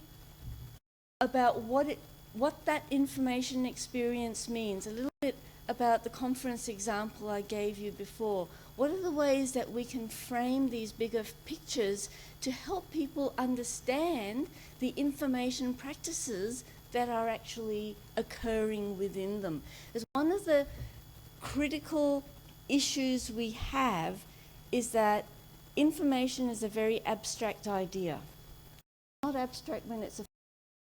about what that information experience means, a little bit about the conference example I gave you before. What are the ways that we can frame these bigger pictures to help people understand the information practices that are actually occurring within them? Because one of the critical issues we have is that information is a very abstract idea. Not abstract when it's a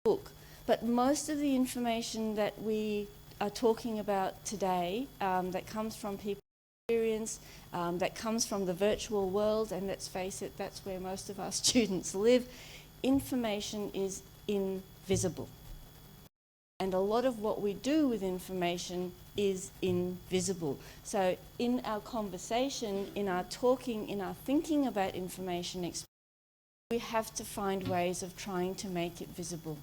book, but most of the information that we are talking about today that comes from people's experience, that comes from the virtual world, and let's face it, that's where most of our students live, information is invisible. And a lot of what we do with information is invisible. So in our conversation, in our talking, in our thinking about information, we have to find ways of trying to make it visible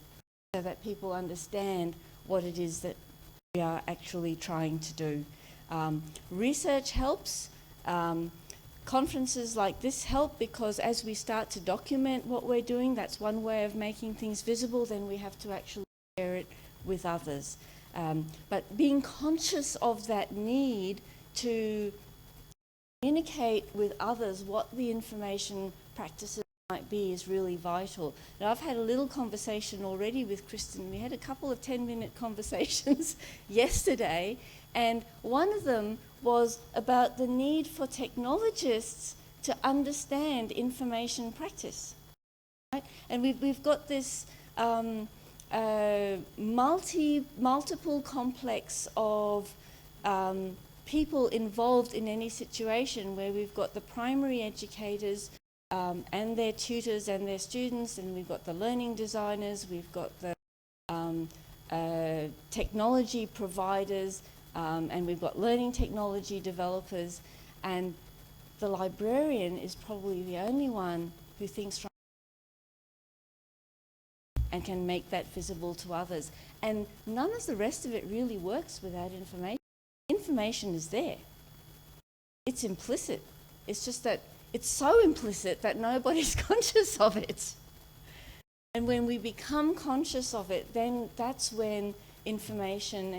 so that people understand what it is that we are actually trying to do. Research helps. Conferences like this help because as we start to document what we're doing, that's one way of making things visible, then we have to actually share it with others. But being conscious of that need to communicate with others what the information practices might be is really vital. Now, I've had a little conversation already with Kristen. We had a couple of 10-minute conversations yesterday, and one of them was about the need for technologists to understand information practice. Right? And we've got this multiple complex of people involved in any situation where we've got the primary educators and their tutors and their students, and we've got the learning designers, we've got the technology providers, and we've got learning technology developers, and the librarian is probably the only one who thinks from and can make that visible to others. And none of the rest of it really works without information. Information is there. It's implicit. It's just that it's so implicit that nobody's conscious of it. And when we become conscious of it, then that's when information.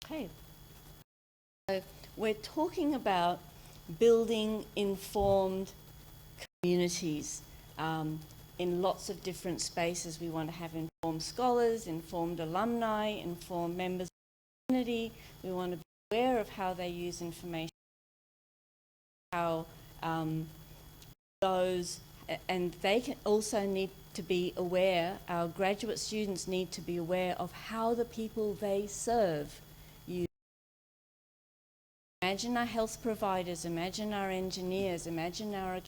Okay. So we're talking about building informed communities in lots of different spaces. We want to have informed scholars, informed alumni, informed members of the community. We want to be aware of how they use information, how and they can also need to be aware, our graduate students need to be aware of how the people they serve use. Imagine our health providers, imagine our engineers, imagine our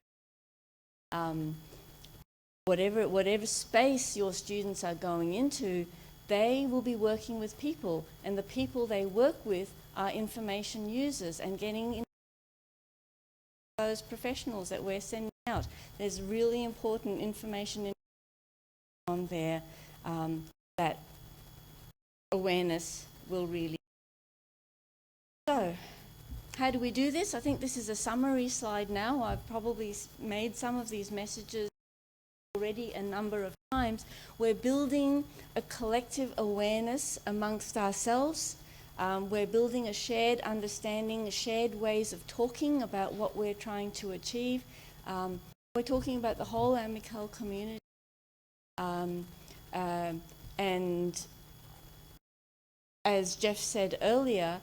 whatever space your students are going into, they will be working with people, and the people they work with are information users and getting in those professionals that we're sending out. There's really important information on there that awareness will really. So, how do we do this? I think this is a summary slide now. I've probably made some of these messages already a number of times. We're building a collective awareness amongst ourselves. We're building a shared understanding, shared ways of talking about what we're trying to achieve. We're talking about the whole AMICAL community. And as Jeff said earlier,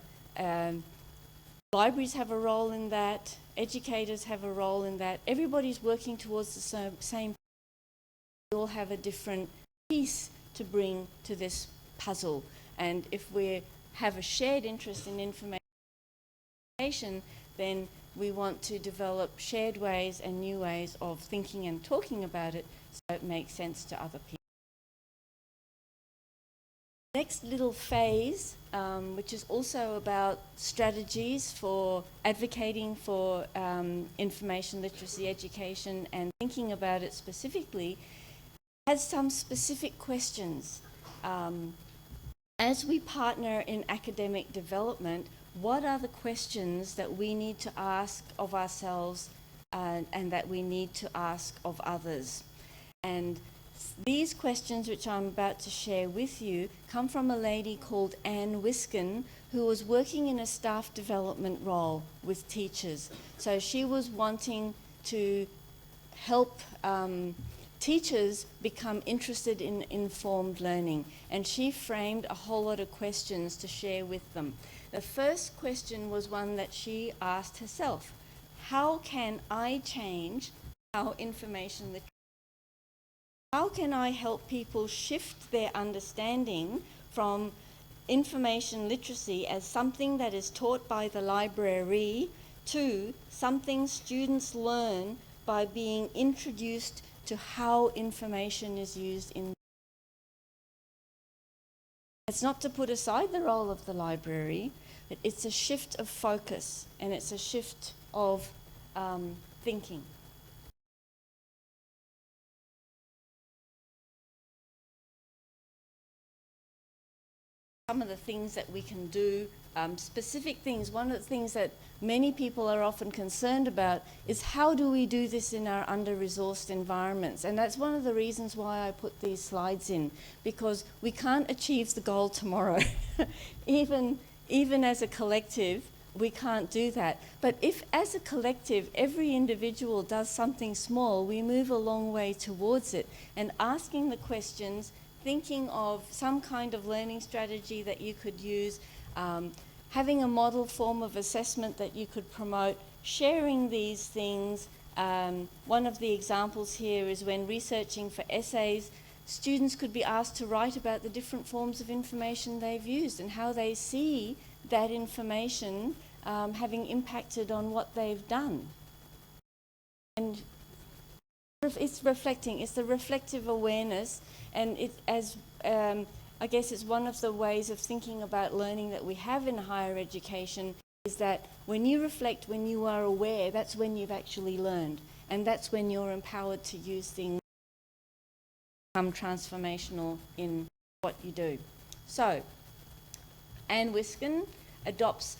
libraries have a role in that, educators have a role in that. Everybody's working towards the same. We all have a different piece to bring to this puzzle. And if we have a shared interest in information, then we want to develop shared ways and new ways of thinking and talking about it so it makes sense to other people. Next little phase, which is also about strategies for advocating for information literacy education and thinking about it specifically, has some specific questions. As we partner in academic development, what are the questions that we need to ask of ourselves and that we need to ask of others? And these questions, which I'm about to share with you, come from a lady called Anne Wiskin, who was working in a staff development role with teachers. So she was wanting to help teachers become interested in informed learning, and she framed a whole lot of questions to share with them. The first question was one that she asked herself: how can I change our information literacy? How can I help people shift their understanding from information literacy as something that is taught by the library to something students learn by being introduced to how information is used in. It's not to put aside the role of the library, but it's a shift of focus and it's a shift of thinking. Some of the things that we can do, specific things. One of the things that many people are often concerned about is how do we do this in our under-resourced environments? And that's one of the reasons why I put these slides in, because we can't achieve the goal tomorrow. Even as a collective, we can't do that. But if as a collective, every individual does something small, we move a long way towards it. And asking the questions, thinking of some kind of learning strategy that you could use, having a model form of assessment that you could promote, sharing these things. One of the examples here is when researching for essays, students could be asked to write about the different forms of information they've used and how they see that information having impacted on what they've done. And it's reflecting, it's the reflective awareness, and I guess it's one of the ways of thinking about learning that we have in higher education, is that when you reflect, when you are aware, that's when you've actually learned, and that's when you're empowered to use things become transformational in what you do. So, Anne Wiskin adopts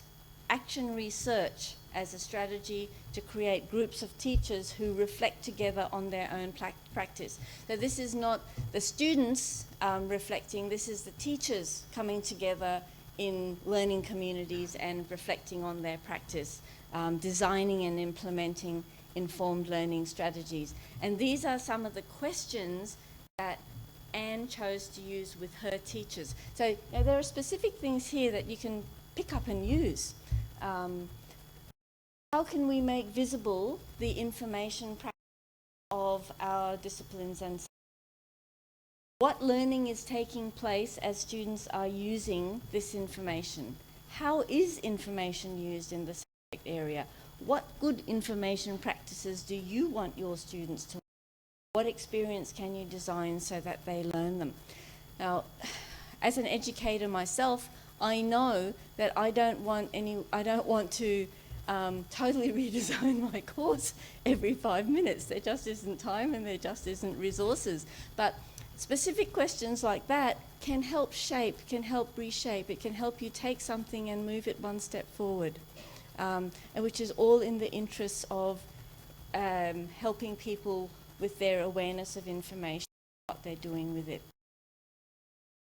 action research as a strategy to create groups of teachers who reflect together on their own practice. So this is not the students reflecting, this is the teachers coming together in learning communities and reflecting on their practice, designing and implementing informed learning strategies. And these are some of the questions that Anne chose to use with her teachers. So there are specific things here that you can pick up and use. How can we make visible the information practice of our disciplines, and what learning is taking place as students are using this information? How is information used in the subject area? What good information practices do you want your students to learn? What experience can you design so that they learn them? Now, as an educator myself, I know that I don't want to totally redesign my course every 5 minutes. There just isn't time and there just isn't resources. But specific questions like that can help shape, can help reshape. It can help you take something and move it one step forward, and which is all in the interests of helping people with their awareness of information, what they're doing with it.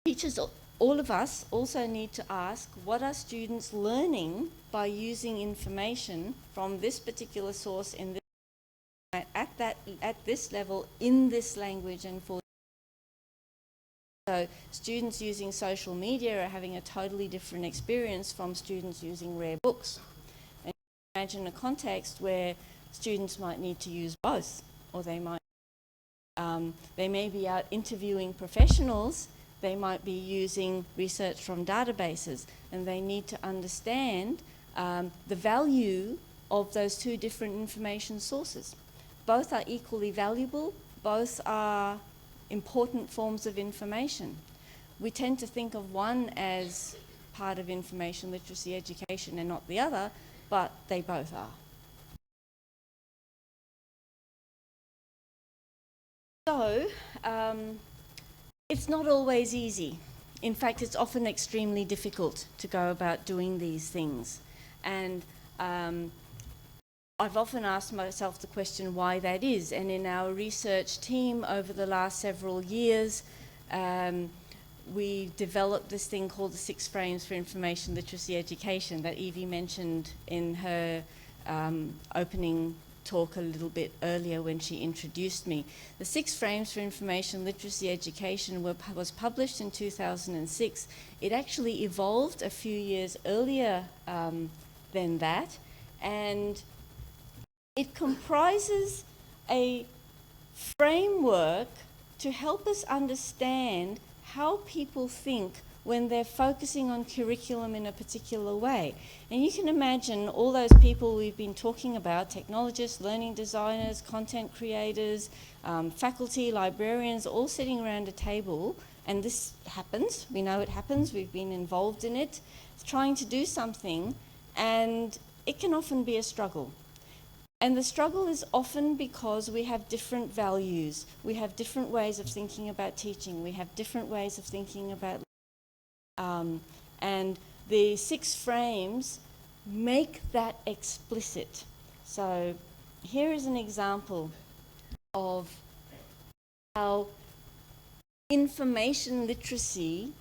Teachers, all of us, also need to ask, what are students learning by using information from this particular source in this, at this level, in this language, and for. So students using social media are having a totally different experience from students using rare books. And imagine a context where students might need to use both, or they may be out interviewing professionals. They might be using research from databases, and they need to understand the value of those two different information sources. Both are equally valuable, both are important forms of information. We tend to think of one as part of information literacy education and not the other, but they both are. So, it's not always easy. In fact, it's often extremely difficult to go about doing these things. And I've often asked myself the question why that is. And in our research team over the last several years, we developed this thing called the 6 frames for information literacy education that Evie mentioned in her opening talk a little bit earlier when she introduced me. The 6 frames for information literacy education was published in 2006. It actually evolved a few years earlier than that, and it comprises a framework to help us understand how people think when they're focusing on curriculum in a particular way. And you can imagine all those people we've been talking about, technologists, learning designers, content creators, faculty, librarians, all sitting around a table, and this happens, we know it happens, we've been involved in it, trying to do something, and it can often be a struggle. And the struggle is often because we have different values, we have different ways of thinking about teaching, we have different ways of thinking about and the 6 frames make that explicit. So here is an example of how information literacy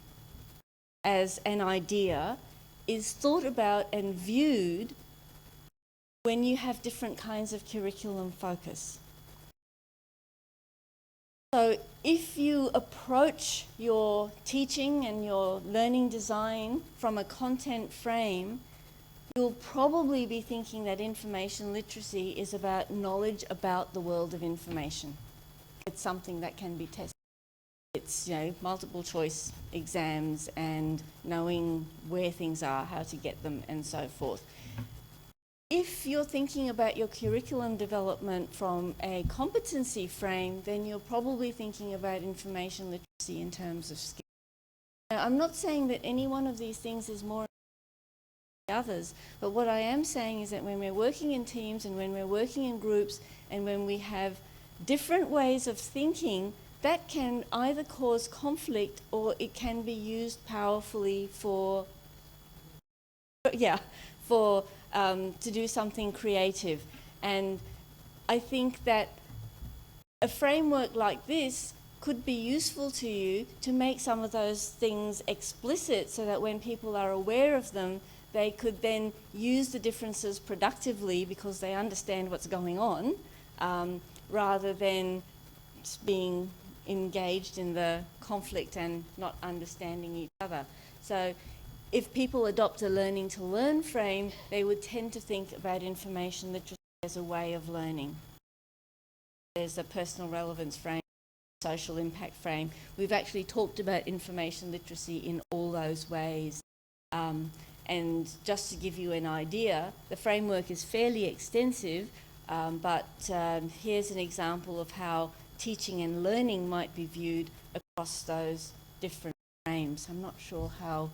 as an idea is thought about and viewed when you have different kinds of curriculum focus. So if you approach your teaching and your learning design from a content frame, you'll probably be thinking that information literacy is about knowledge about the world of information. It's something that can be tested. It's, you know, multiple choice exams and knowing where things are, how to get them, and so forth. If you're thinking about your curriculum development from a competency frame, then you're probably thinking about information literacy in terms of skill. Now, I'm not saying that any one of these things is more than the others, but what I am saying is that when we're working in teams and when we're working in groups and when we have different ways of thinking, that can either cause conflict or it can be used powerfully to do something creative. And I think that a framework like this could be useful to you to make some of those things explicit so that when people are aware of them, they could then use the differences productively because they understand what's going on, rather than being engaged in the conflict and not understanding each other. So if people adopt a learning to learn frame, they would tend to think about information literacy as a way of learning. There's a personal relevance frame, social impact frame. We've actually talked about information literacy in all those ways. And just to give you an idea, the framework is fairly extensive, but here's an example of how teaching and learning might be viewed across those different frames. I'm not sure how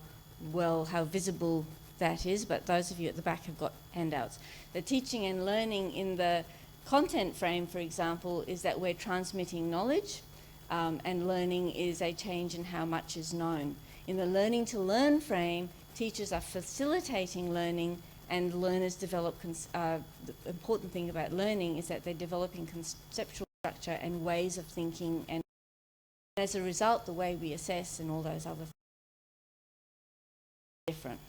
visible that is, but those of you at the back have got handouts. The teaching and learning in the content frame, for example, is that we're transmitting knowledge, and learning is a change in how much is known. In the learning to learn frame, teachers are facilitating learning and learners develop, the important thing about learning is that they're developing conceptual structure and ways of thinking, and as a result, the way we assess and all those other things are different.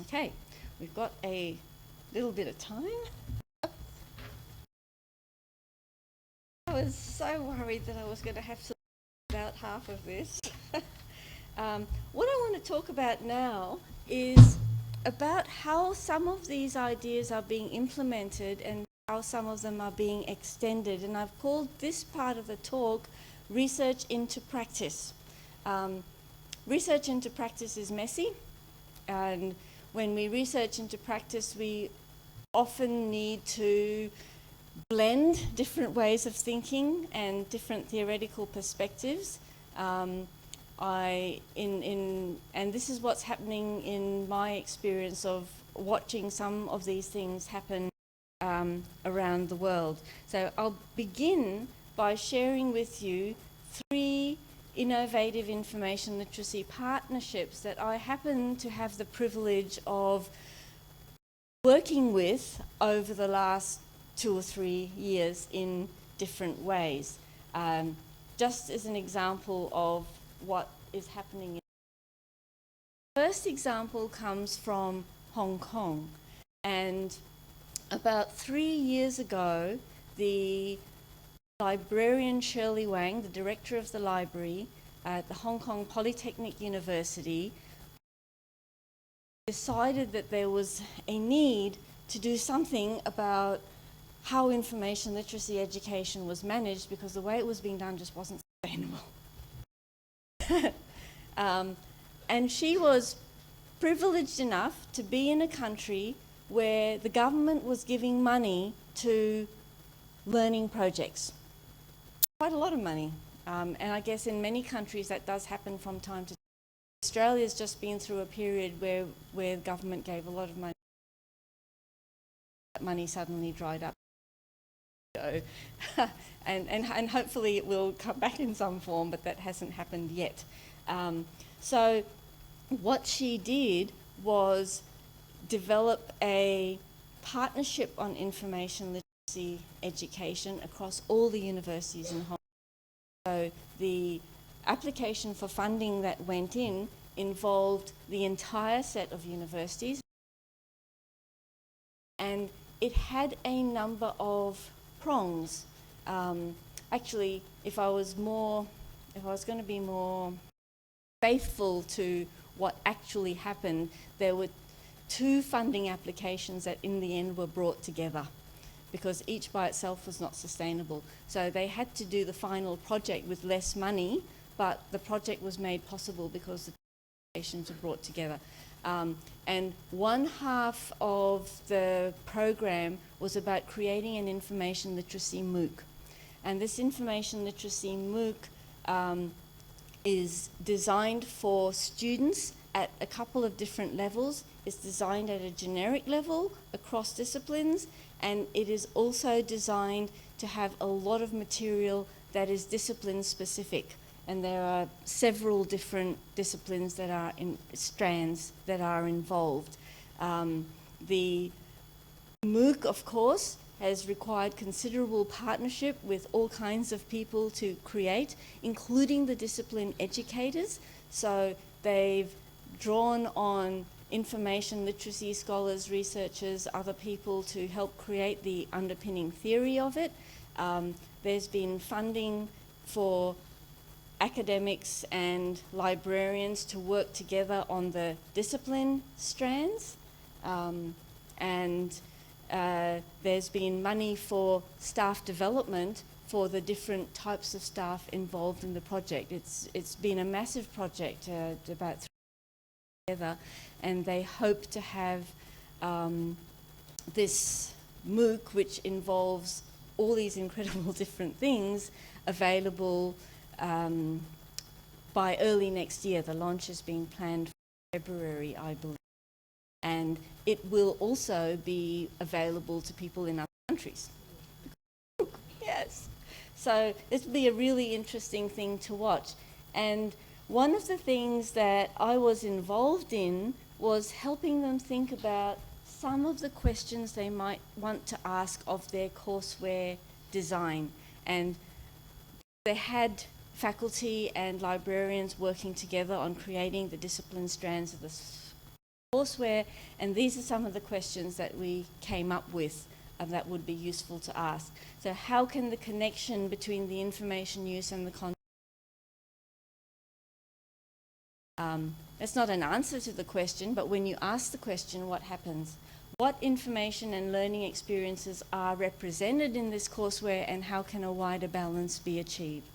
Okay, we've got a little bit of time. I was so worried that I was going to have to about half of this. What I want to talk about now is about how some of these ideas are being implemented and how some of them are being extended. And I've called this part of the talk Research into Practice. Research into practice is messy, and when we research into practice, we often need to blend different ways of thinking and different theoretical perspectives. And this is what's happening in my experience of watching some of these things happen around the world. So I'll begin by sharing with you 3 innovative information literacy partnerships that I happen to have the privilege of working with over the last 2 or 3 years in different ways. Just as an example of what is happening. The first example comes from Hong Kong, and about 3 years ago, the librarian Shirley Wang, the director of the library at the Hong Kong Polytechnic University, decided that there was a need to do something about how information literacy education was managed, because the way it was being done just wasn't sustainable. And she was privileged enough to be in a country where the government was giving money to learning projects. Quite a lot of money. And I guess in many countries that does happen from time to time. Australia's just been through a period where the government gave a lot of money. That money suddenly dried up. and hopefully it will come back in some form, but that hasn't happened yet. So what she did was develop a partnership on information literacy education across all the universities in Hong Kong. So the application for funding that went in involved the entire set of universities, and it had a number of prongs. Actually, if I was going to be more faithful to what actually happened, there were 2 funding applications that in the end were brought together, because each by itself was not sustainable. So they had to do the final project with less money, but the project was made possible because the applications were brought together. And one half of the program was about creating an information literacy MOOC. And this information literacy MOOC is designed for students at a couple of different levels. It's designed at a generic level across disciplines, and it is also designed to have a lot of material that is discipline specific. And there are several different disciplines that are in strands that are involved. The MOOC, of course, has required considerable partnership with all kinds of people to create, including the discipline educators. So they've drawn on information literacy scholars, researchers, other people to help create the underpinning theory of it. There's been funding for academics and librarians to work together on the discipline strands, and there's been money for staff development for the different types of staff involved in the project. It's been a massive project, about 3 years together, and they hope to have this MOOC, which involves all these incredible different things, available by early next year. The launch is being planned for February, I believe. And it will also be available to people in other countries. Yes. So this will be a really interesting thing to watch. And one of the things that I was involved in was helping them think about some of the questions they might want to ask of their courseware design. And they had faculty and librarians working together on creating the discipline strands of the courseware, and these are some of the questions that we came up with that would be useful to ask. So how can the connection between the information use and the content? That's not an answer to the question, but when you ask the question, what happens? What information and learning experiences are represented in this courseware, and how can a wider balance be achieved?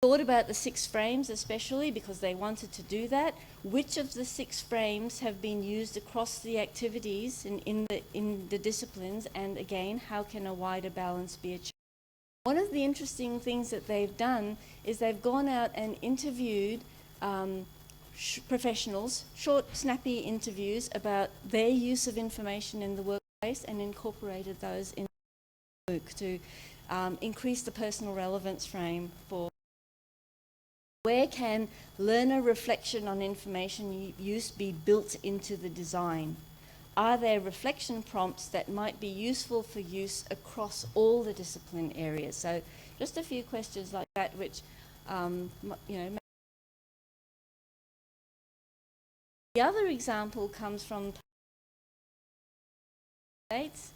Thought about the 6 frames especially because they wanted to do that. Which of the 6 frames have been used across the activities in the disciplines, and again, how can a wider balance be achieved? One of the interesting things that they've done is they've gone out and interviewed professionals, short, snappy interviews about their use of information in the workplace, and incorporated those in the MOOC to increase the personal relevance frame for where can learner reflection on information use be built into the design. Are there reflection prompts that might be useful for use across all the discipline areas? So just a few questions like that, which, you know. The other example comes from States.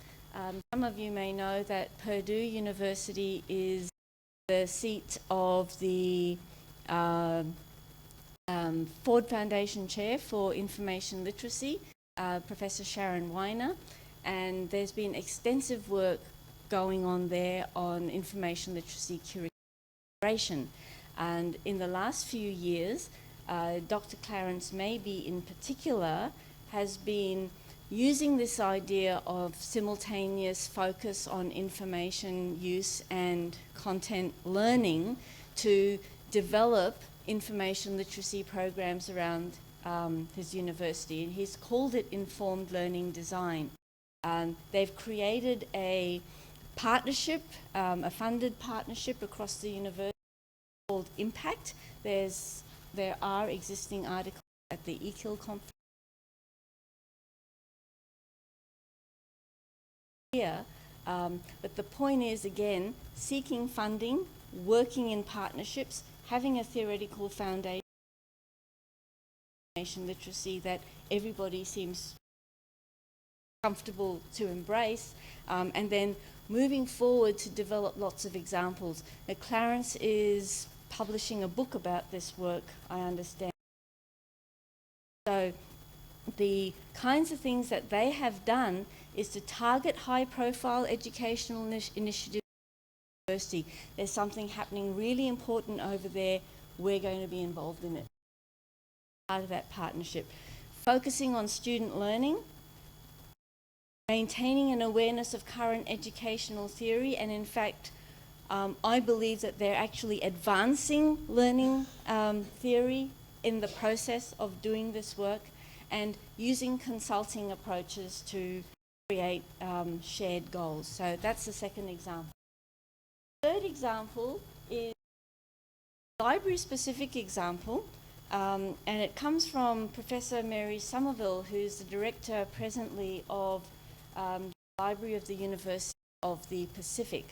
Some of you may know that Purdue University is the seat of the Ford Foundation Chair for Information Literacy, Professor Sharon Weiner, and there's been extensive work going on there on information literacy curriculum. And in the last few years, Dr. Clarence Maybe in particular has been using this idea of simultaneous focus on information use and content learning to develop information literacy programs around his university, and he's called it informed learning design. They've created a partnership, a funded partnership across the university called Impact. There are existing articles at the AMICAL conference here, but the point is, again, seeking funding, working in partnerships, having a theoretical foundation literacy that everybody seems comfortable to embrace, and then moving forward to develop lots of examples. Now, Clarence is publishing a book about this work, I understand. So the kinds of things that they have done is to target high-profile educational initiatives at the university. There's something happening really important over there. We're going to be involved in it. Part of that partnership. Focusing on student learning, maintaining an awareness of current educational theory, and in fact, I believe that they're actually advancing learning theory in the process of doing this work, and using consulting approaches to create shared goals. So that's the second example. The third example is a library-specific example, and it comes from Professor Mary Somerville, who's the director presently of the Library of the University of the Pacific.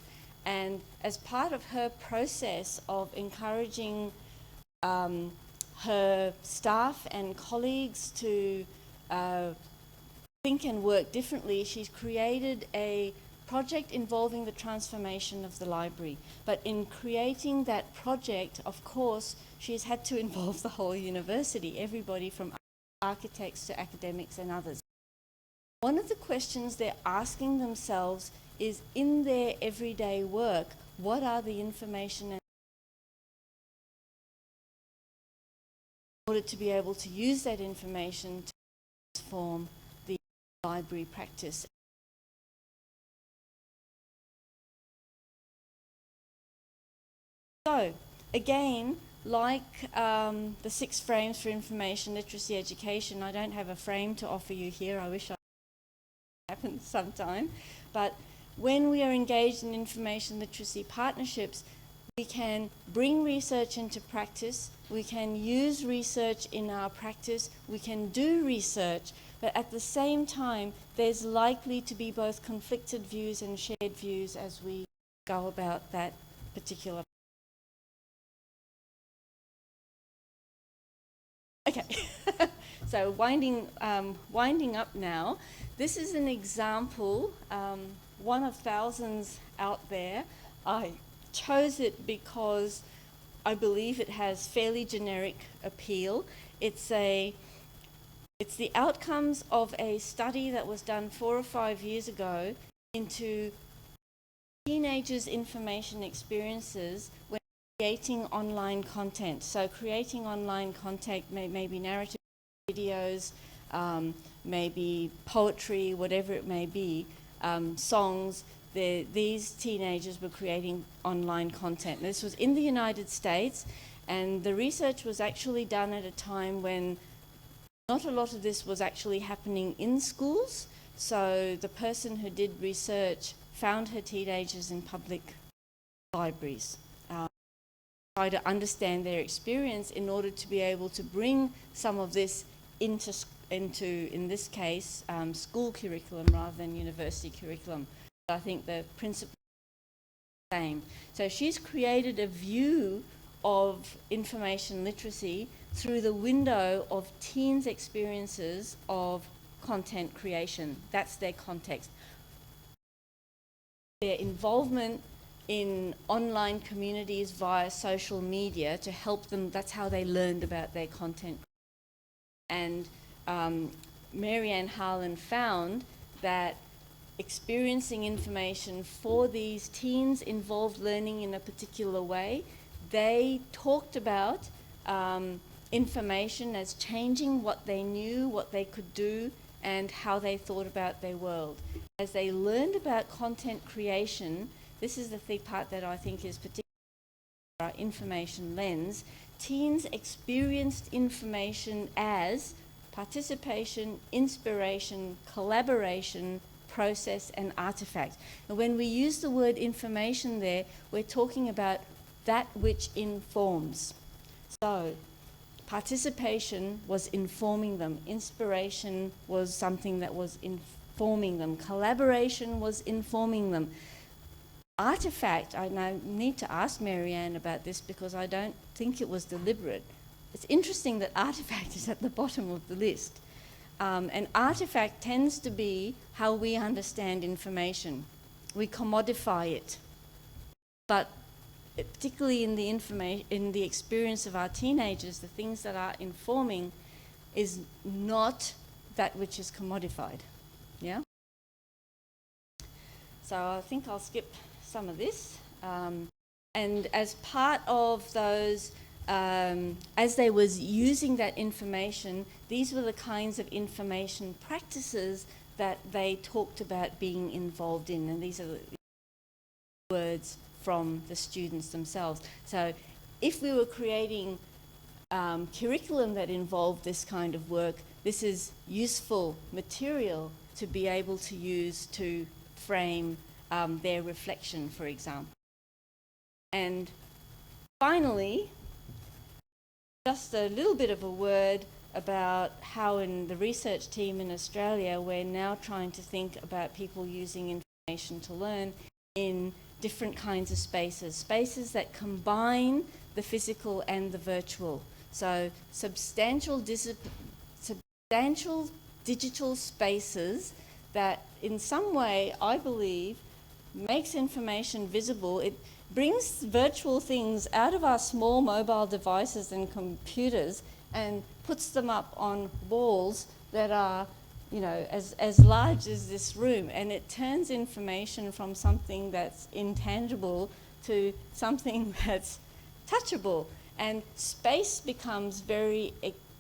And as part of her process of encouraging her staff and colleagues to think and work differently, she's created a project involving the transformation of the library. But in creating that project, of course, she's had to involve the whole university, everybody from architects to academics and others. One of the questions they're asking themselves is, in their everyday work, what are the information and in order to be able to use that information to transform the library practice. So, again, like the 6 frames for information literacy education, I don't have a frame to offer you here. I wish I happened sometime. But when we are engaged in information literacy partnerships, we can bring research into practice, we can use research in our practice, we can do research, but at the same time, there's likely to be both conflicted views and shared views as we go about that particular. Okay, so winding up now. This is an example, one of thousands out there. I chose it because I believe it has fairly generic appeal. It's the outcomes of a study that was done 4 or 5 years ago into teenagers' information experiences when creating online content. So creating online content may be narrative videos, maybe poetry, whatever it may be, songs. These teenagers were creating online content. This was in the United States, and the research was actually done at a time when not a lot of this was actually happening in schools. So the person who did research found her teenagers in public libraries, try to understand their experience in order to be able to bring some of this into in this case, school curriculum rather than university curriculum. I think the principle is the same. So she's created a view of information literacy through the window of teens' experiences of content creation. That's their context. Their involvement in online communities via social media to help them, that's how they learned about their content. And Marianne Harlan found that experiencing information for these teens involved learning in a particular way. They talked about information as changing what they knew, what they could do, and how they thought about their world. As they learned about content creation, this is the part that I think is particularly our information lens. Teens experienced information as participation, inspiration, collaboration, process, and artifact. And when we use the word information there, we're talking about that which informs. So, participation was informing them. Inspiration was something that was informing them. Collaboration was informing them. Artifact, I now need to ask Marianne about this because I don't think it was deliberate. It's interesting that artifact is at the bottom of the list. And artifact tends to be how we understand information. We commodify it. But particularly in the experience of our teenagers, the things that are informing is not that which is commodified. Yeah? So I think I'll skip some of this. And as part of those, as they was using that information, these were the kinds of information practices that they talked about being involved in. And these are the words from the students themselves. So if we were creating curriculum that involved this kind of work, this is useful material to be able to use to frame their reflection, for example. And finally, just a little bit of a word about how in the research team in Australia, we're now trying to think about people using information to learn in different kinds of spaces, spaces that combine the physical and the virtual. So substantial digital spaces that in some way, I believe, makes information visible. It brings virtual things out of our small mobile devices and computers and puts them up on walls that are, you know, as large as this room, and it turns information from something that's intangible to something that's touchable. And space becomes very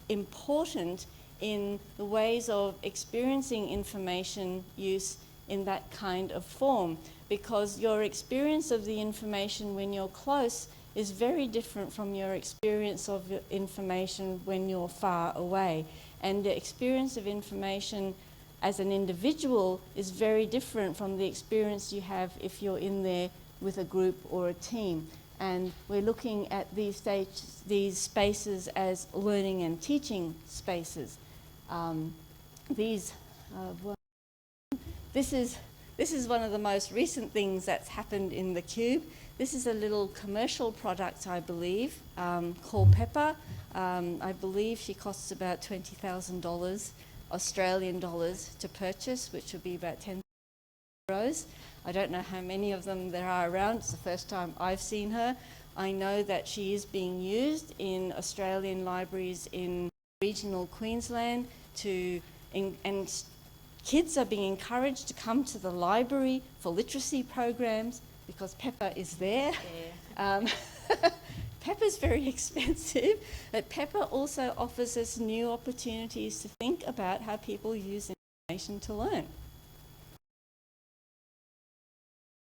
important in the ways of experiencing information use in that kind of form, because your experience of the information when you're close is very different from your experience of information when you're far away. And the experience of information as an individual is very different from the experience you have if you're in there with a group or a team. And we're looking at these spaces as learning and teaching spaces. This is one of the most recent things that's happened in the Cube. This is a little commercial product, I believe, called Pepper. I believe she costs about $20,000 Australian dollars to purchase, which would be about 10 euros. I don't know how many of them there are around. It's the first time I've seen her. I know that she is being used in Australian libraries in regional Queensland and kids are being encouraged to come to the library for literacy programs because Pepper is there. Yeah. Pepper's very expensive, but Pepper also offers us new opportunities to think about how people use information to learn.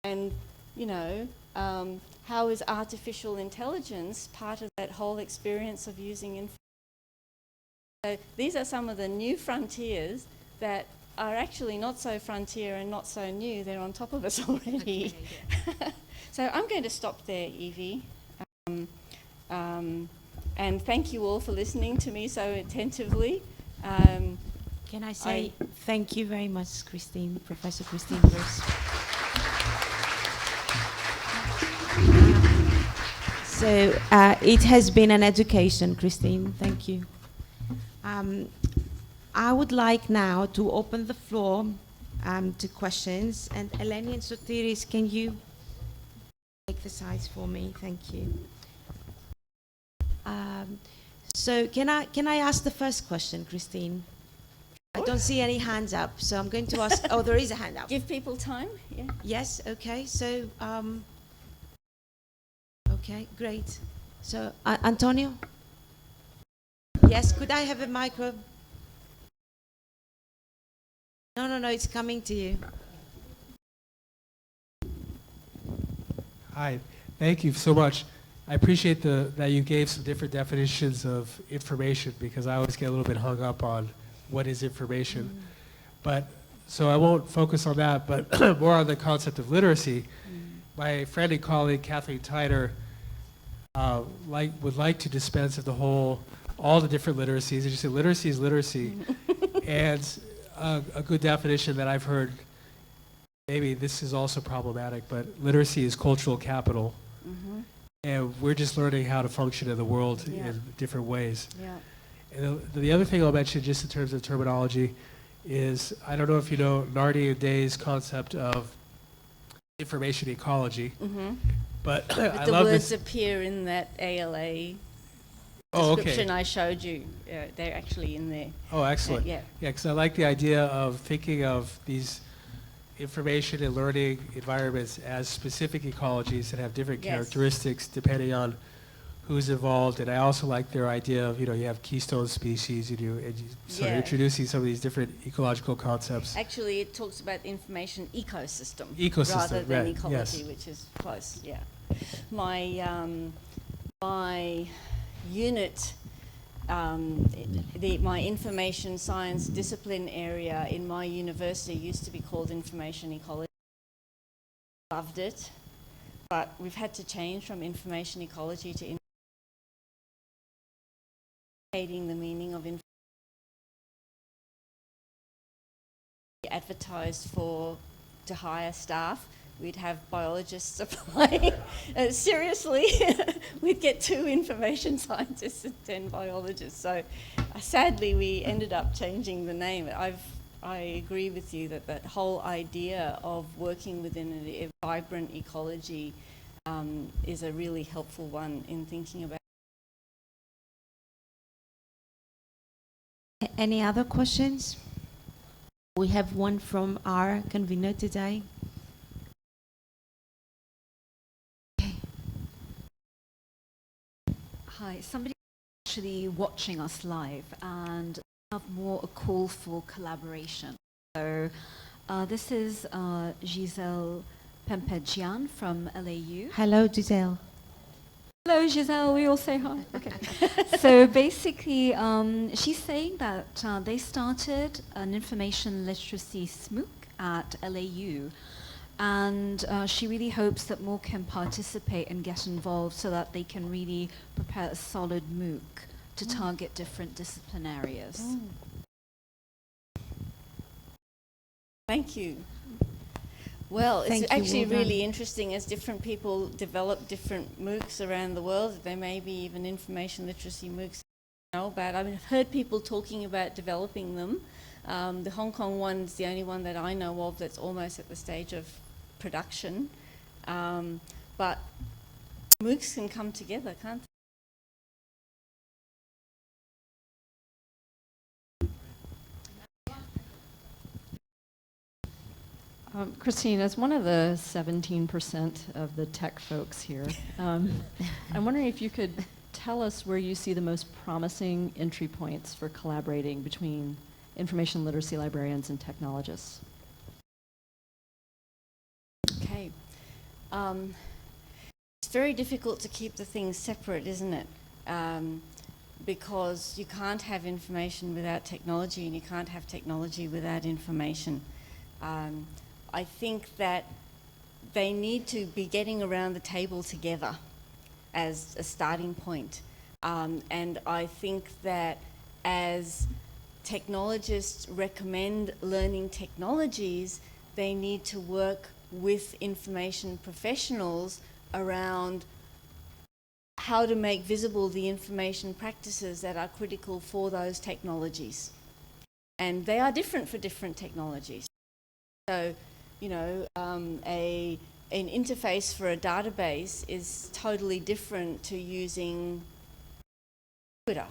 And, you know, how is artificial intelligence part of that whole experience of using information? So these are some of the new frontiers that are actually not so frontier and not so new. They're on top of us already. Okay, so I'm going to stop there, Evie. And thank you all for listening to me so attentively. Can I say thank you very much, Christine, Professor Christine Bruce. So it has been an education, Christine. Thank you. I would like now to open the floor to questions. And Eleni and Sotiris, can you take the sides for me? Thank you. So can I ask the first question, Christine? I don't see any hands up, so I'm going to ask. Oh, there is a hand up. Give people time. Yeah. Yes. Okay. So. Okay. Great. So Antonio. Yes, could I have a micro? No, it's coming to you. Hi, thank you so much. I appreciate that you gave some different definitions of information, because I always get a little bit hung up on what is information. But so I won't focus on that, but more on the concept of literacy. My friend and colleague Kathleen Tyner would like to dispense of all the different literacies. And she said literacy is literacy. And a good definition that I've heard, maybe this is also problematic, but literacy is cultural capital. And we're just learning how to function in the world in different ways. And the other thing I'll mention, just in terms of terminology, is I don't know if you know Nardi and Day's concept of information ecology, but I The love words this. appear in that ALA Oh, okay. description I showed you. They're actually in there. Oh, excellent. Yeah. Yeah, because I like the idea of thinking of these information and learning environments as specific ecologies that have different Yes. characteristics depending on who's involved. And I also like their idea of, you have keystone species, and you sort of Yeah. introducing some of these different ecological concepts. Actually, it talks about information ecosystem, Ecosystem, rather than right, ecology, yes. which is close. Yeah, my unit, my information science discipline area in my university used to be called information ecology. Loved it, but we've had to change from information ecology to indicating the meaning of information. Advertised to hire staff. We'd have biologists applying. Seriously, we'd get 2 information scientists and 10 biologists. So sadly, we ended up changing the name. I agree with you that whole idea of working within a vibrant ecology is a really helpful one in thinking about. Any other questions? We have one from our convener today. Hi, somebody actually watching us live and have more a call for collaboration. So this is Giselle Pempedjian from LAU. Hello, Giselle. Hello, Giselle. We all say hi. Okay. So basically, she's saying that they started an information literacy SMOOC at LAU. And she really hopes that more can participate and get involved so that they can really prepare a solid MOOC to target different discipline areas. Thank you. Well, Thank it's you, actually well done. really interesting as different people develop different MOOCs around the world. There may be even information literacy MOOCs I know about. I've heard people talking about developing them. The Hong Kong one is the only one that I know of that's almost at the stage of production. But MOOCs can come together, can't they? Christine, as one of the 17% of the tech folks here, I'm wondering if you could tell us where you see the most promising entry points for collaborating between information literacy librarians and technologists. Okay. It's very difficult to keep the things separate, isn't it? Because you can't have information without technology, and you can't have technology without information. I think that they need to be getting around the table together as a starting point. And I think that as technologists recommend learning technologies, they need to work with information professionals around how to make visible the information practices that are critical for those technologies. And they are different for different technologies. So, you know, an interface for a database is totally different to using Twitter.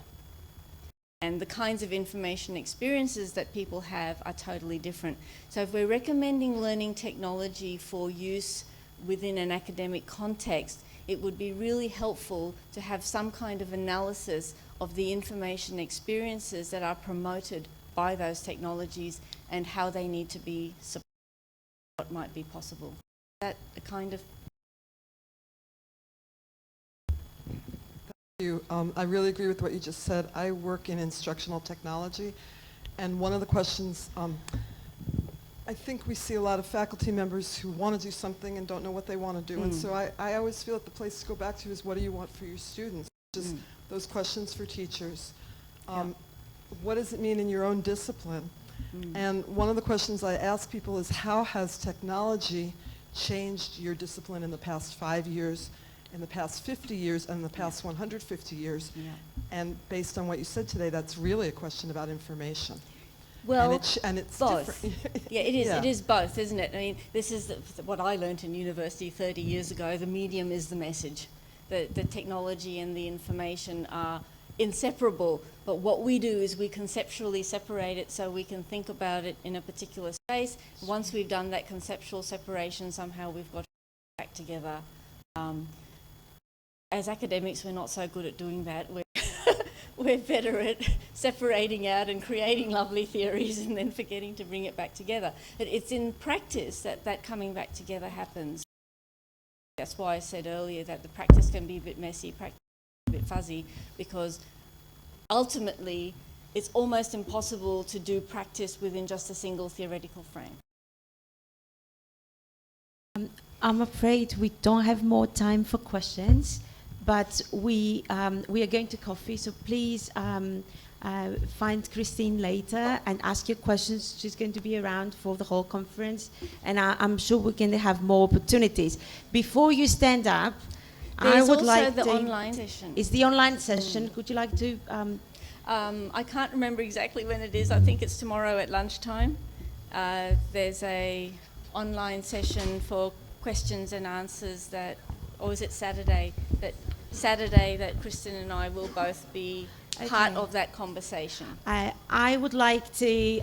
And the kinds of information experiences that people have are totally different. So if we're recommending learning technology for use within an academic context, it would be really helpful to have some kind of analysis of the information experiences that are promoted by those technologies and how they need to be supported, what might be possible. Is that a kind of... You. I really agree with what you just said. I work in instructional technology, and one of the questions, I think we see a lot of faculty members who want to do something and don't know what they want to do, and so I always feel that the place to go back to is what do you want for your students? Just those questions for teachers. What does it mean in your own discipline? And one of the questions I ask people is, how has technology changed your discipline in the past 5 years, in the past 50 years, and in the past 150 years? And based on what you said today, that's really a question about information. Well, and it's both. different. Yeah, it is. Yeah. It is both, isn't it? I mean, this is what I learned in university 30 years ago. The medium is the message. The technology and the information are inseparable, but what we do is we conceptually separate it so we can think about it in a particular space. Once we've done that conceptual separation, somehow we've got to back together. As academics, we're not so good at doing that. We're better at separating out and creating lovely theories and then forgetting to bring it back together. But it's in practice that coming back together happens. That's why I said earlier that the practice can be a bit messy, practice a bit fuzzy, because ultimately it's almost impossible to do practice within just a single theoretical frame. I'm afraid we don't have more time for questions, but we are going to coffee, so please find Christine later and ask your questions. She's going to be around for the whole conference, and I'm sure we're going to have more opportunities. Before you stand up, I would like There's also to... the online session. It's the online session. Would you like to... I can't remember exactly when it is. I think it's tomorrow at lunchtime. There's a online session for questions and answers that, or is it Saturday? That Kristen and I will both be part of that conversation. I would like to